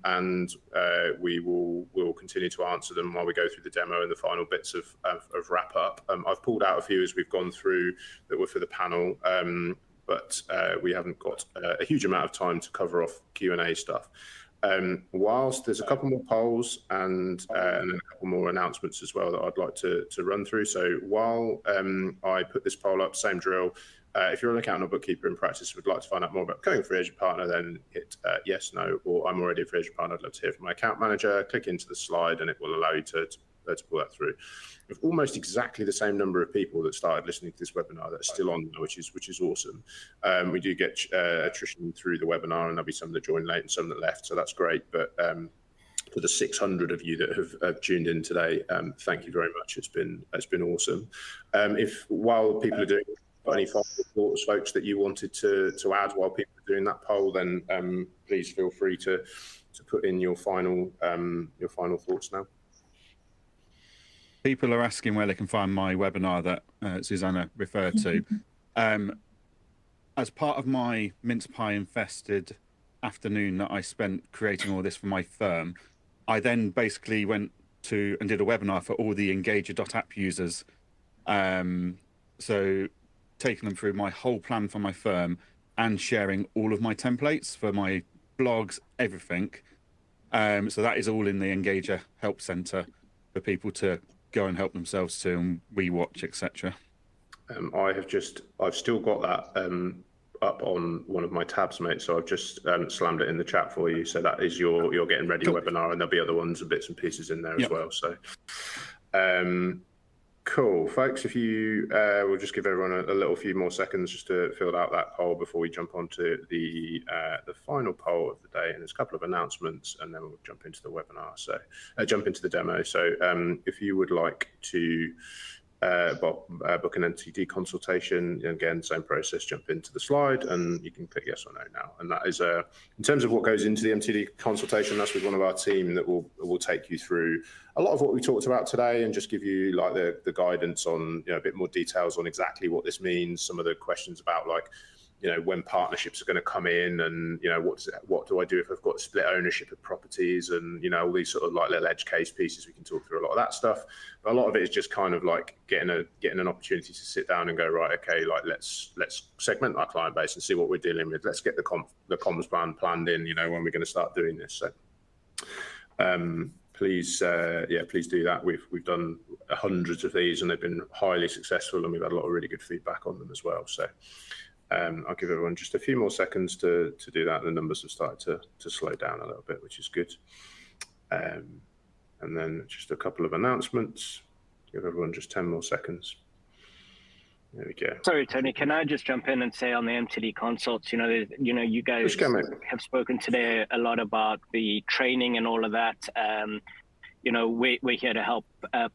and we'll continue to answer them while we go through the demo and the final bits of wrap up. I've pulled out a few as we've gone through that were for the panel, but we haven't got a huge amount of time to cover off Q&A stuff. Whilst there's a couple more polls and then a couple more announcements as well that I'd like to run through. So while I put this poll up, same drill. If you're an accountant or bookkeeper in practice, would like to find out more about becoming a free agent partner, then hit yes, no, or I'm already a free agent partner, I'd love to hear from my account manager. Click into the slide and it will allow you to pull that through. With almost exactly the same number of people that started listening to this webinar that are still on, which is awesome. We do get attrition through the webinar, and there'll be some that joined late and some that left, so that's great. But for the 600 of you that have tuned in today, thank you very much. It's been awesome. While people are doing any final thoughts, folks, that you wanted to add while people are doing that poll, then please feel free to put in your final thoughts now. People are asking where they can find my webinar that Suzannah referred to. As part of my mince pie infested afternoon that I spent creating all this for my firm, I then basically went to and did a webinar for all the Engager.app users So taking them through my whole plan for my firm and sharing all of my templates for my blogs, everything. So that is all in the Engager Help Center for people to go and help themselves to, and we watch, etc. I've still got that up on one of my tabs, mate. So I've just slammed it in the chat for you. So that is your getting ready webinar, and there'll be other ones and bits and pieces in there as well. So cool, folks. If you we'll just give everyone a little few more seconds just to fill out that poll before we jump onto the final poll of the day. And there's a couple of announcements, and then we'll jump into the webinar. So jump into the demo. So if you would like to book an NTD consultation, again, same process, jump into the slide and you can click yes or no now. And that is in terms of what goes into the MTD consultation, that's with one of our team that will take you through a lot of what we talked about today and just give you like the guidance on, a bit more details on exactly what this means, some of the questions about like, when partnerships are going to come in, and what do I do if I've got split ownership of properties, and all these sort of like little edge case pieces. We can talk through a lot of that stuff, but a lot of it is just kind of like getting an opportunity to sit down and go, right, okay, like let's segment our client base and see what we're dealing with. Let's get the comms plan planned in, when we're going to start doing this. So please do that. We've done hundreds of these and they've been highly successful, and we've had a lot of really good feedback on them as well. So I'll give everyone just a few more seconds to do that. The numbers have started to slow down a little bit, which is good. And then just a couple of announcements. Give everyone just 10 more seconds. There we go. Sorry, Tony, can I just jump in and say on the MTD consults, you guys have spoken today a lot about the training and all of that. We're here to help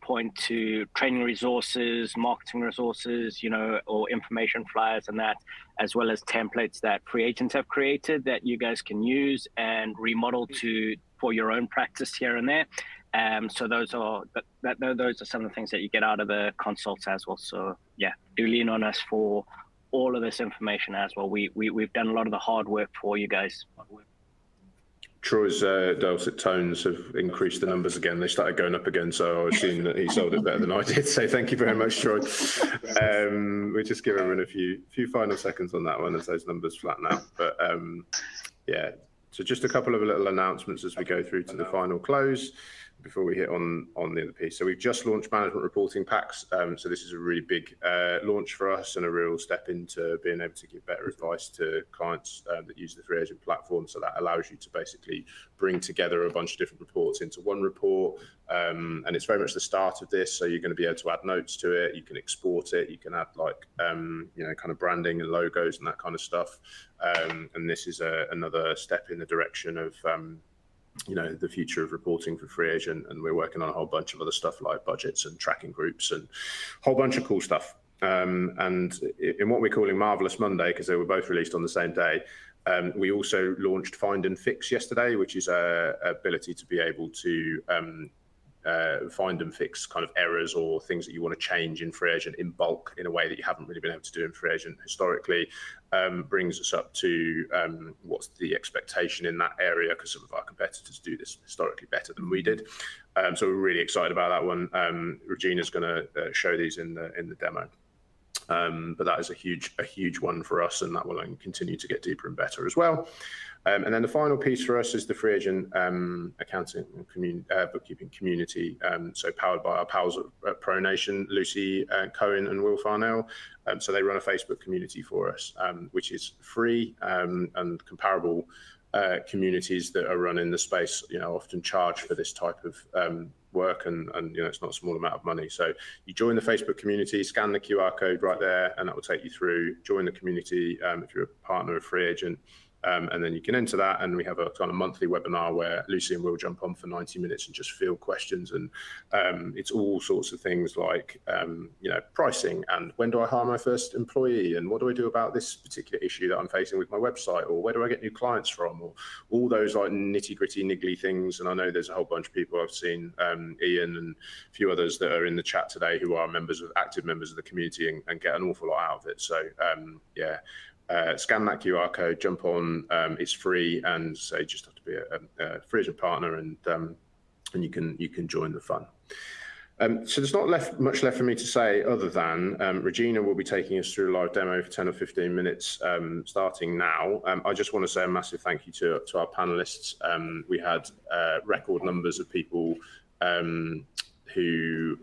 point to training resources, marketing resources, or information flyers and that, as well as templates that FreeAgent have created that you guys can use and remodel for your own practice here and there. So those are some of the things that you get out of the consults as well. So yeah, do lean on us for all of this information as well. We've done a lot of the hard work for you guys. Troy's dulcet tones have increased the numbers again. They started going up again, so I was seeing that he sold it better than I did. So thank you very much, Troy. We'll just give everyone a few final seconds on that one as those numbers flatten out. But yeah, so just a couple of little announcements as we go through to the final close before we hit on the other piece. So we've just launched management reporting packs. So this is a really big launch for us and a real step into being able to give better advice to clients that use the FreeAgent platform. So that allows you to basically bring together a bunch of different reports into one report. And it's very much the start of this. So you're going to be able to add notes to it. You can export it. You can add like, kind of branding and logos and that kind of stuff. And this is another step in the direction of, the future of reporting for FreeAgent, and we're working on a whole bunch of other stuff like budgets and tracking groups and a whole bunch of cool stuff. And in what we're calling Marvelous Monday, because they were both released on the same day, we also launched Find and Fix yesterday, which is an ability to be able to find and fix kind of errors or things that you want to change in FreeAgent in bulk in a way that you haven't really been able to do in FreeAgent historically. Brings us up to what's the expectation in that area, because some of our competitors do this historically better than we did. So we're really excited about that one. Regina's going to show these in the demo. But that is a huge one for us, and that will only continue to get deeper and better as well. And then the final piece for us is the FreeAgent accounting and bookkeeping community. So powered by our pals at ProNation, Lucy Cohen and Will Farnell. So they run a Facebook community for us, which is free, and comparable communities that are run in the space, often charge for this type of work, and it's not a small amount of money. So you join the Facebook community, scan the QR code right there, and that will take you through. Join the community if you're a partner of FreeAgent. And then you can enter that, and we have a kind of monthly webinar where Lucy and Will jump on for 90 minutes and just field questions. And it's all sorts of things like, pricing, and when do I hire my first employee, and what do I do about this particular issue that I'm facing with my website, or where do I get new clients from, or all those like nitty gritty niggly things. And I know there's a whole bunch of people I've seen, Ian and a few others that are in the chat today who are active members of the community and get an awful lot out of it. So scan that QR code, jump on. It's free, and so you just have to be a FreeAgent partner, and you can join the fun. So there's not much left for me to say other than Regina will be taking us through a live demo for 10 or 15 minutes starting now. I just want to say a massive thank you to our panelists. We had record numbers of people who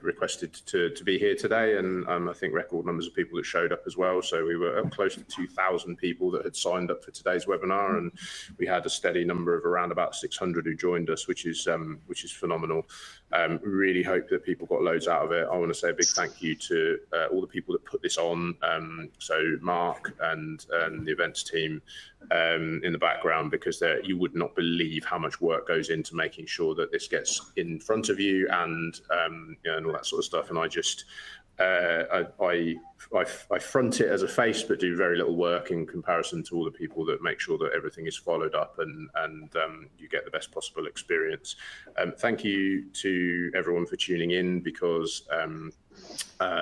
requested to be here today, and I think record numbers of people that showed up as well. So we were up close to 2,000 people that had signed up for today's webinar, and we had a steady number of around about 600 who joined us, which is phenomenal. Really hope that people got loads out of it. I want to say a big thank you to all the people that put this on. So Mark and the events team in the background, because you would not believe how much work goes into making sure that this gets in front of you and and all that sort of stuff. And I just I front it as a face, but do very little work in comparison to all the people that make sure that everything is followed up and you get the best possible experience. Thank you to everyone for tuning in, because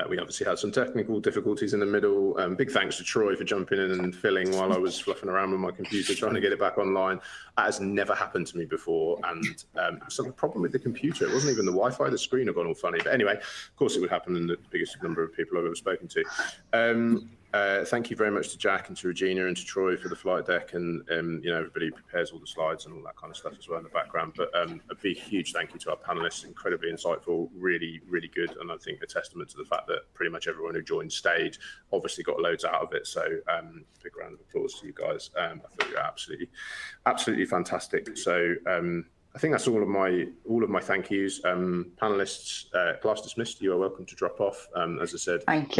we obviously had some technical difficulties in the middle. Big thanks to Troy for jumping in and filling while I was fluffing around with my computer trying to get it back online. That has never happened to me before, and some problem with the computer. It wasn't even the Wi-Fi, the screen had gone all funny. But anyway, of course it would happen in the biggest number of people I've ever spoken to. Thank you very much to Jack and to Regina and to Troy for the flight deck, and everybody prepares all the slides and all that kind of stuff as well in the background. But a big, huge thank you to our panelists, incredibly insightful, really, really good, and I think a testament to the fact that pretty much everyone who joined stayed, obviously got loads out of it. So big round of applause to you guys. I thought you were absolutely fantastic. So I think that's all of my thank yous. Panelists, class dismissed. You are welcome to drop off. As I said, if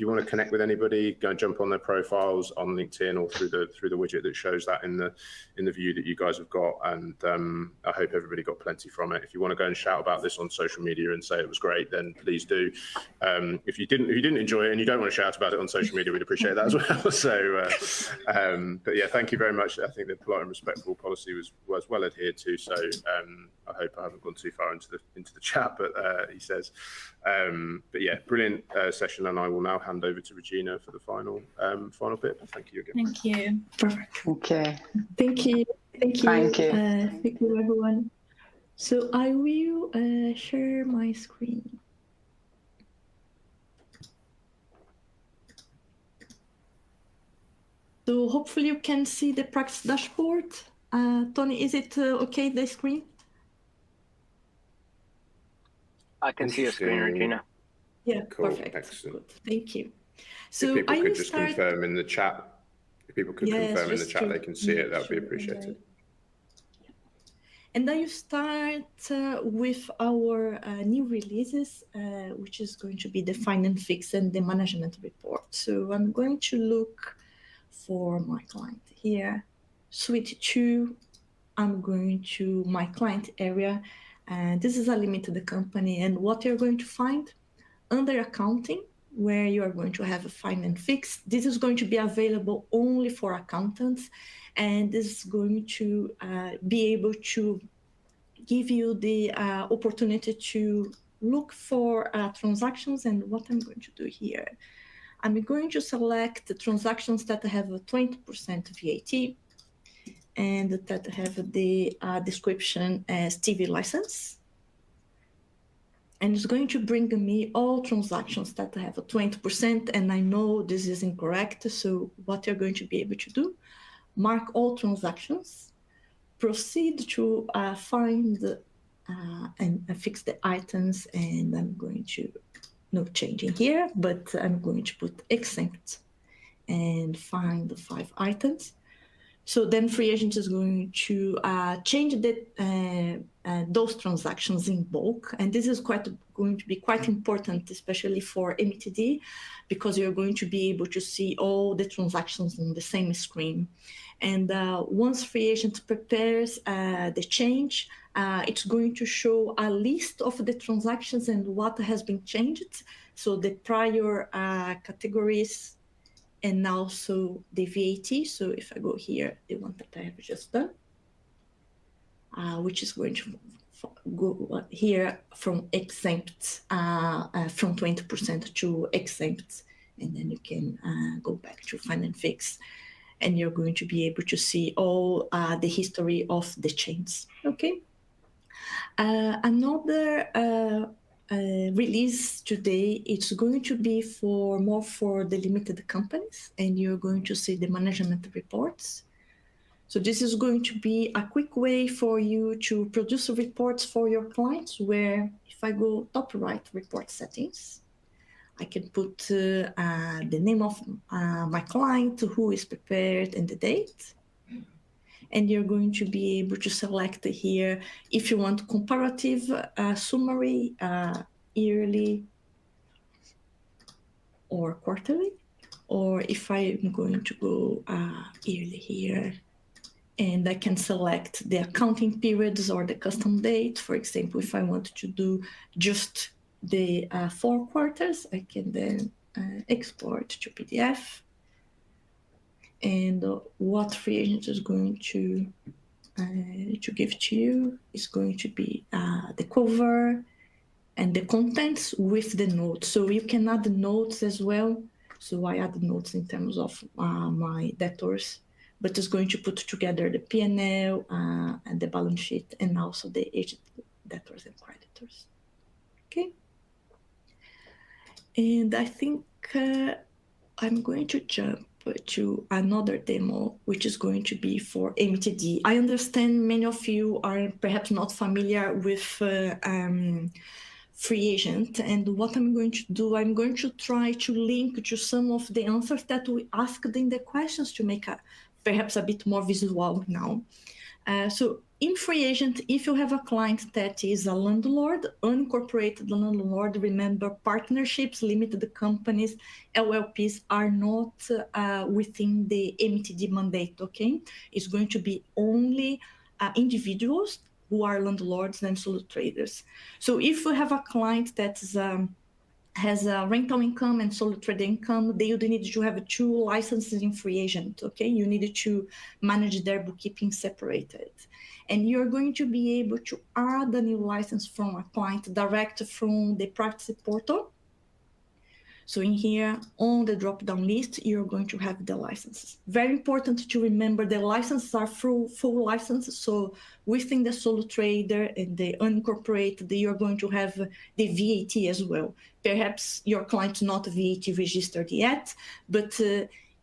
you want to connect with anybody, go and jump on their profiles on LinkedIn or through the widget that shows that in the view that you guys have got. And I hope everybody got plenty from it. If you want to go and shout about this on social media and say it was great, then please do. If you didn't enjoy it and you don't want to shout about it on social media, we'd appreciate that as well. So, but yeah, thank you very much. I think the polite and respectful policy was well adhered to. So I hope I haven't gone too far into the chat, but he says, but yeah, brilliant session, and I will now hand over to Regina for the final bit. Thank you again. Thank you. Perfect. Okay. Thank you. Thank you. Thank you, everyone. So I will share my screen. So hopefully you can see the practice dashboard. Tony, is it okay, the screen? I can see your screen, Regina. Yeah, cool. Perfect. Excellent. Good. Thank you. So if people could just confirm in the chat, confirm in the chat they can see it, that would be appreciated. And then you start with our new releases, which is going to be the Find and Fix and the Management Report. So I'm going to look for my client here. Suite 2, I'm going to my client area, and this is a limited company. And what you're going to find under accounting, where you are going to have a Find and Fix, this is going to be available only for accountants, and this is going to be able to give you the opportunity to look for transactions. And what I'm going to do here, I'm going to select the transactions that have a 20% VAT, and that have the description as TV license. And it's going to bring me all transactions that have a 20%, and I know this is incorrect. So what you're going to be able to do, mark all transactions, proceed to find and fix the items, and I'm going to, no changing here, but I'm going to put exempt and find the 5 items. So then FreeAgent is going to change those transactions in bulk. And this is going to be quite important, especially for MTD, because you're going to be able to see all the transactions on the same screen. And once FreeAgent prepares the change, it's going to show a list of the transactions and what has been changed. So the prior categories, and also the VAT. So if I go here, the one that I have just done, which is going to go here from exempt, from 20% to exempt, and then you can go back to Find and Fix, and you're going to be able to see all the history of the changes. Okay. Another release today, it's going to be more for the limited companies, and you're going to see the management reports. So this is going to be a quick way for you to produce reports for your clients, where if I go top right, report settings, I can put the name of my client, who is prepared, and the date. And you're going to be able to select here if you want comparative, summary, yearly, or quarterly, or if I'm going to go yearly here, and I can select the accounting periods or the custom date. For example, if I want to do just the 4 quarters, I can then export to PDF. And what FreeAgent is going to give to you is going to be the cover and the contents with the notes. So you can add the notes as well. So I add notes in terms of my debtors, but it's going to put together the P&L and the balance sheet, and also the aged debtors and creditors. Okay. And I think I'm going to jump to another demo, which is going to be for MTD. I understand many of you are perhaps not familiar with FreeAgent, and what I'm going to do, I'm going to try to link to some of the answers that we asked in the questions to make perhaps a bit more visual now. So in FreeAgent, if you have a client that is a landlord, unincorporated landlord, remember partnerships, limited companies, LLPs are not within the MTD mandate, okay? It's going to be only individuals who are landlords and sole traders. So if you have a client that is, has a rental income and sole trade income, they would need to have 2 licenses in FreeAgent, okay? You need to manage their bookkeeping separated. And you're going to be able to add a new license from a client direct from the practice portal. So in here, on the drop-down list, you're going to have the licenses. Very important to remember the licenses are full licenses. So within the sole trader and the unincorporated, you're going to have the VAT as well. Perhaps your client's not VAT registered yet, but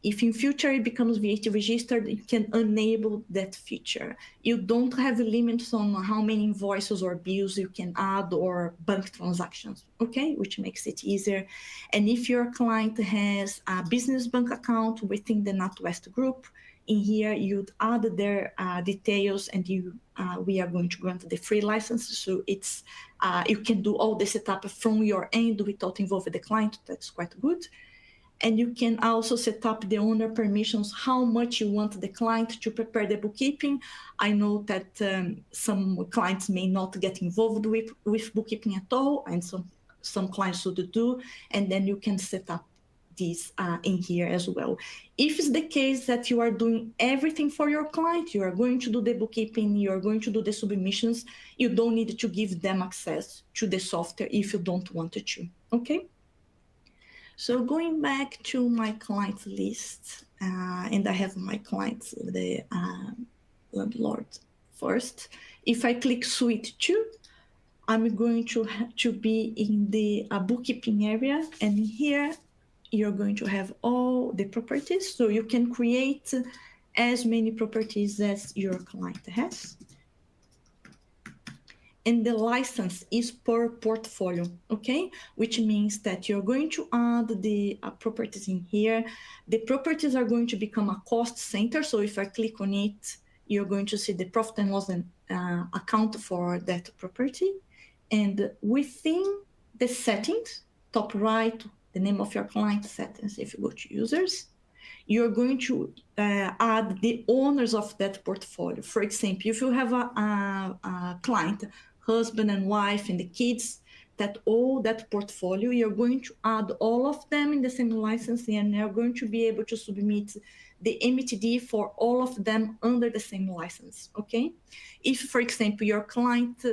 if in future it becomes VAT registered, you can enable that feature. You don't have limits on how many invoices or bills you can add or bank transactions, okay? Which makes it easier. And if your client has a business bank account within the NatWest group, in here you'd add their details, and we are going to grant the free license. So it's you can do all the setup from your end without involving the client. That's quite good. And you can also set up the owner permissions, how much you want the client to prepare the bookkeeping. I know that some clients may not get involved with bookkeeping at all, and some clients would do, and then you can set up these in here as well. If it's the case that you are doing everything for your client, you are going to do the bookkeeping, you are going to do the submissions, you don't need to give them access to the software if you don't want to, okay? So going back to my client list, and I have my clients, the landlord first. If I click Suite 2, I'm going to be in the bookkeeping area, and here you're going to have all the properties. So you can create as many properties as your client has. And the license is per portfolio, okay? Which means that you're going to add the properties in here. The properties are going to become a cost center. So if I click on it, you're going to see the profit and loss account for that property. And within the settings, top right, the name of your client settings, if you go to users, you're going to add the owners of that portfolio. For example, if you have a client, husband and wife and the kids that own that portfolio, you're going to add all of them in the same license, and you're going to be able to submit the MTD for all of them under the same license, okay? If, for example, your client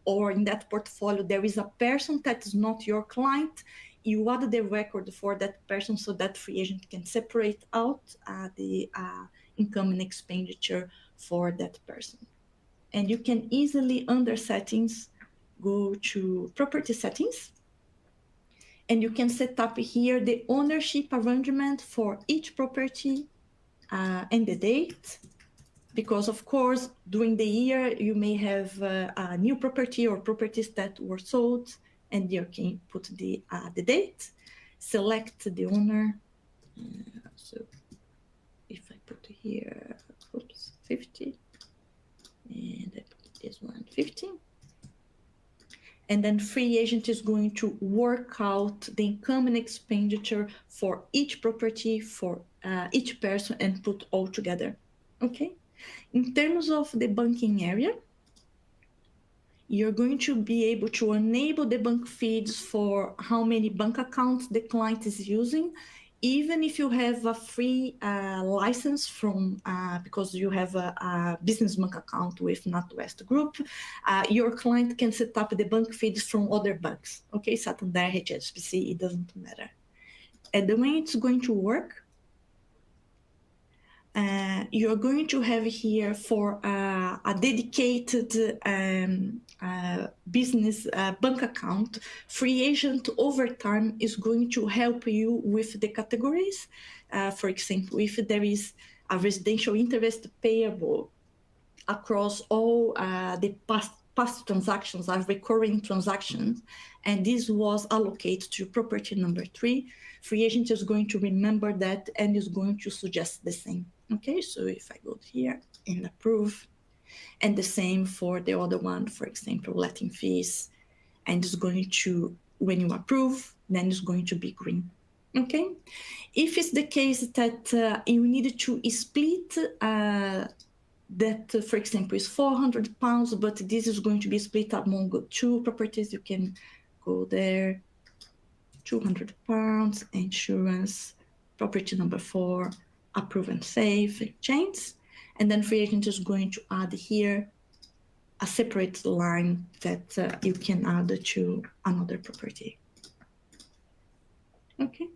or in that portfolio, there is a person that is not your client, you add the record for that person so that FreeAgent can separate out the income and expenditure for that person. and you can easily, under settings, go to property settings, and you can set up here the ownership arrangement for each property and the date, because of course, during the year, you may have a new property or properties that were sold, and you can put the date, select the owner. So if I put here, oops, 50, and I put this one 50. And then FreeAgent is going to work out the income and expenditure for each property, for each person, and put all together, okay? In terms of the banking area, you're going to be able to enable the bank feeds for how many bank accounts the client is using, even if you have a free license from, because you have a business bank account with NatWest Group, your client can set up the bank feeds from other banks, okay? Santander, HSBC, it doesn't matter. And the way it's going to work, you're going to have here for a dedicated business bank account. FreeAgent over time is going to help you with the categories. For example, if there is a residential interest payable across all the past transactions, are recurring transactions, and this was allocated to property number 3, FreeAgent is going to remember that and is going to suggest the same. Okay, so if I go here and approve, and the same for the other one, for example, letting fees, and it's going to, when you approve, then it's going to be green. Okay, if it's the case that you need to split that, for example, is £400, but this is going to be split among 2 properties, you can go there, £200, insurance, property number 4, approve and save, change, and then FreeAgent is going to add here a separate line that you can add to another property. Okay,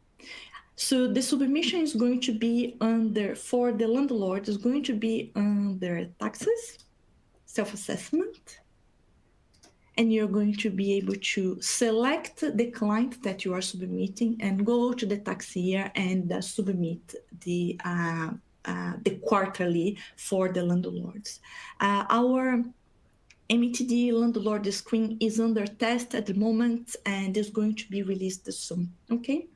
so the submission is going to be under, for the landlord, is going to be under taxes, self-assessment, and you're going to be able to select the client that you are submitting and go to the tax year and submit the quarterly for the landlords. Our MTD landlord screen is under test at the moment and is going to be released soon, okay?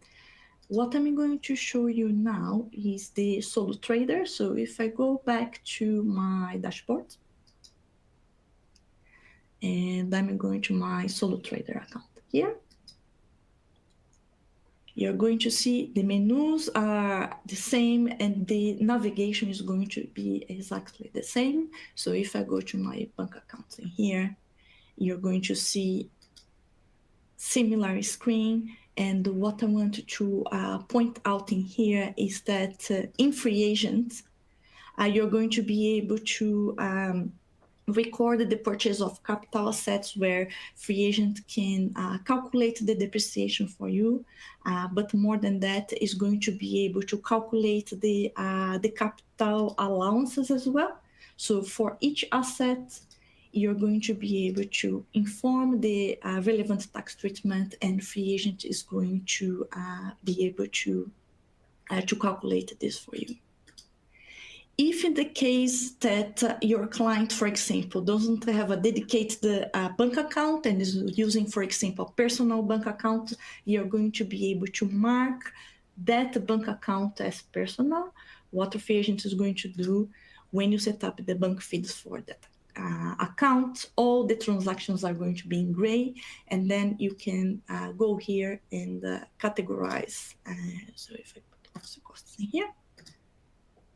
What I'm going to show you now is the solo trader. So if I go back to my dashboard, and I'm going to my solo trader account here, you're going to see the menus are the same and the navigation is going to be exactly the same. So if I go to my bank account in here, you're going to see similar screen. And what I want to point out in here is that in FreeAgent, you're going to be able to record the purchase of capital assets where FreeAgent can calculate the depreciation for you, but more than that, is going to be able to calculate the capital allowances as well. So for each asset, you're going to be able to inform the relevant tax treatment, and FreeAgent is going to be able to calculate this for you. If in the case that your client, for example, doesn't have a dedicated bank account and is using, for example, a personal bank account, you're going to be able to mark that bank account as personal. What FreeAgent is going to do when you set up the bank feeds for that account, all the transactions are going to be in gray, and then you can go here and categorize. So if I put also costs in here,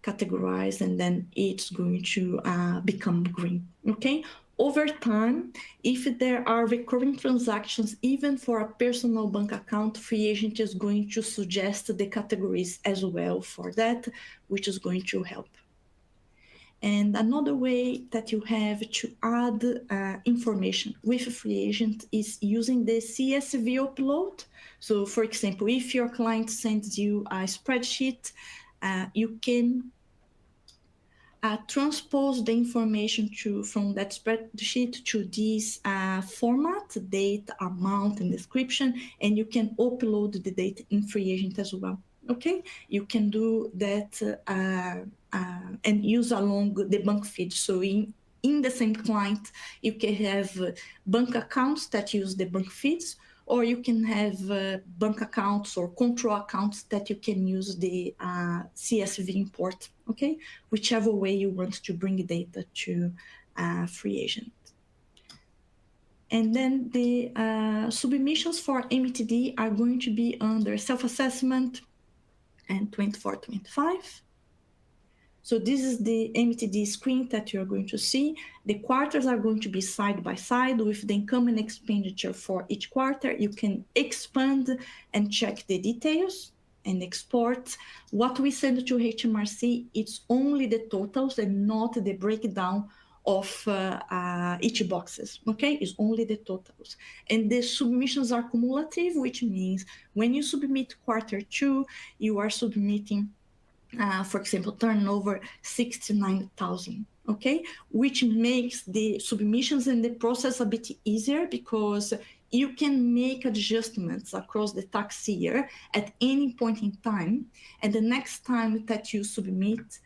categorize, and then it's going to become green, okay? Over time, if there are recurring transactions, even for a personal bank account, FreeAgent is going to suggest the categories as well for that, which is going to help. And another way that you have to add information with FreeAgent is using the CSV upload. So for example, if your client sends you a spreadsheet, you can transpose the information from that spreadsheet to this format, date, amount, and description, and you can upload the data in FreeAgent as well. Okay, you can do that and use along the bank feed. So in the same client, you can have bank accounts that use the bank feeds, or you can have bank accounts or control accounts that you can use the CSV import, okay? Whichever way you want to bring data to FreeAgent. And then the submissions for MTD are going to be under self-assessment and 24-25. So this is the MTD screen that you're going to see. The quarters are going to be side by side with the income and expenditure for each quarter. You can expand and check the details and export. What we send to HMRC, it's only the totals and not the breakdown of each boxes, okay? It's only the totals. And the submissions are cumulative, which means when you submit quarter 2, you are submitting for example, turnover 69,000, okay? Which makes the submissions and the process a bit easier because you can make adjustments across the tax year at any point in time. And the next time that you submit,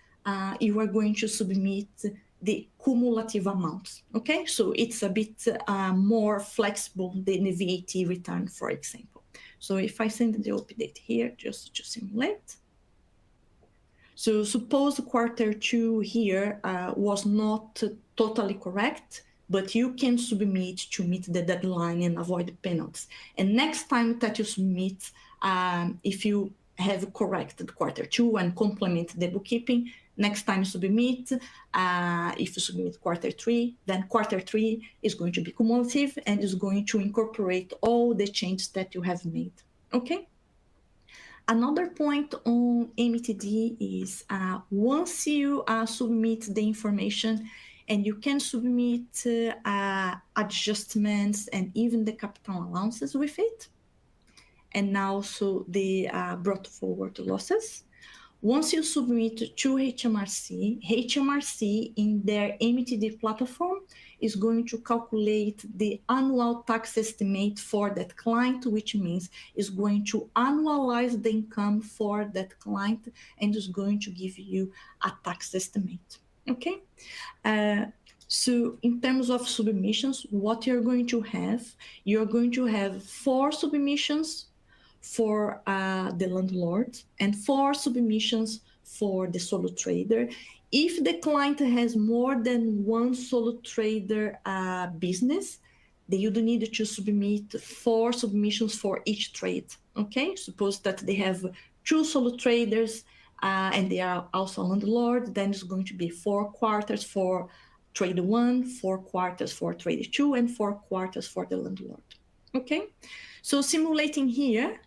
you are going to submit the cumulative amounts, okay? So it's a bit more flexible than the VAT return, for example. So if I send the update here, just to simulate. So suppose quarter 2 here was not totally correct, but you can submit to meet the deadline and avoid penalties. And next time that you submit, if you have corrected quarter 2 and complement the bookkeeping, next time you submit, if you submit quarter 3, then quarter 3 is going to be cumulative and is going to incorporate all the changes that you have made, okay? Another point on MTD is once you submit the information, and you can submit adjustments and even the capital allowances with it, and also the brought forward losses. Once you submit to HMRC, HMRC in their MTD platform is going to calculate the annual tax estimate for that client, which means is going to annualize the income for that client and is going to give you a tax estimate, okay? So in terms of submissions, what you're going to have 4 submissions for the landlord and 4 submissions for the solo trader. If the client has more than one solo trader business, then you don't need to submit 4 submissions for each trade, okay? Suppose that they have 2 solo traders and they are also a landlord, then it's going to be 4 quarters for trade 1, 4 quarters for trade 2, and 4 quarters for the landlord, okay? So simulating here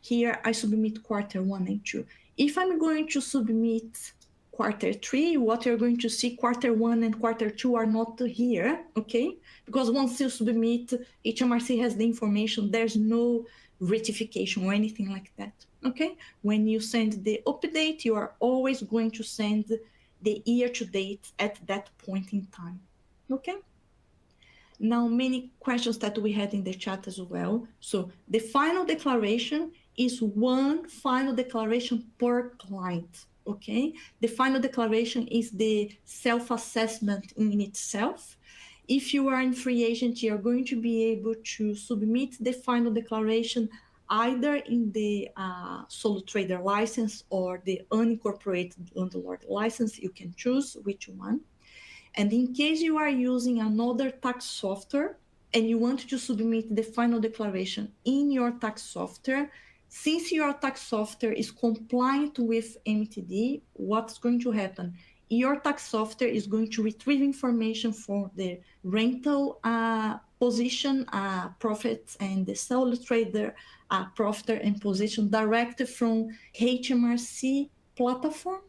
I submit quarter 1 and 2. If I'm going to submit quarter 3, what you're going to see, quarter 1 and quarter 2 are not here, okay? Because once you submit, HMRC has the information, there's no rectification or anything like that, okay? When you send the update, you are always going to send the year to date at that point in time, okay? Now, many questions that we had in the chat as well. So the final declaration is one final declaration per client, okay? The final declaration is the self-assessment in itself. If you are in FreeAgent, you're going to be able to submit the final declaration either in the solo trader license or the unincorporated landlord license. You can choose which one. And in case you are using another tax software and you want to submit the final declaration in your tax software, since your tax software is compliant with MTD, what's going to happen? Your tax software is going to retrieve information for the rental position, profits, and the solo trader profit and position directly from HMRC platform.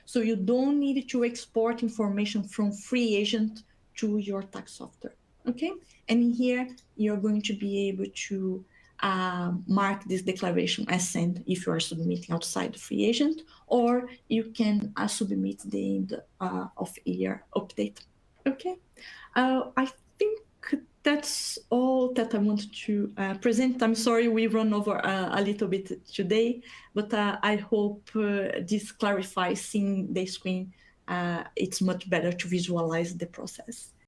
So you don't need to export information from FreeAgent to your tax software, okay? And in here, you're going to be able to mark this declaration as sent if you are submitting outside the FreeAgent, or you can submit the end of year update. Okay, I think that's all that I wanted to present. I'm sorry we run over a little bit today, but I hope this clarifies. Seeing the screen, it's much better to visualize the process.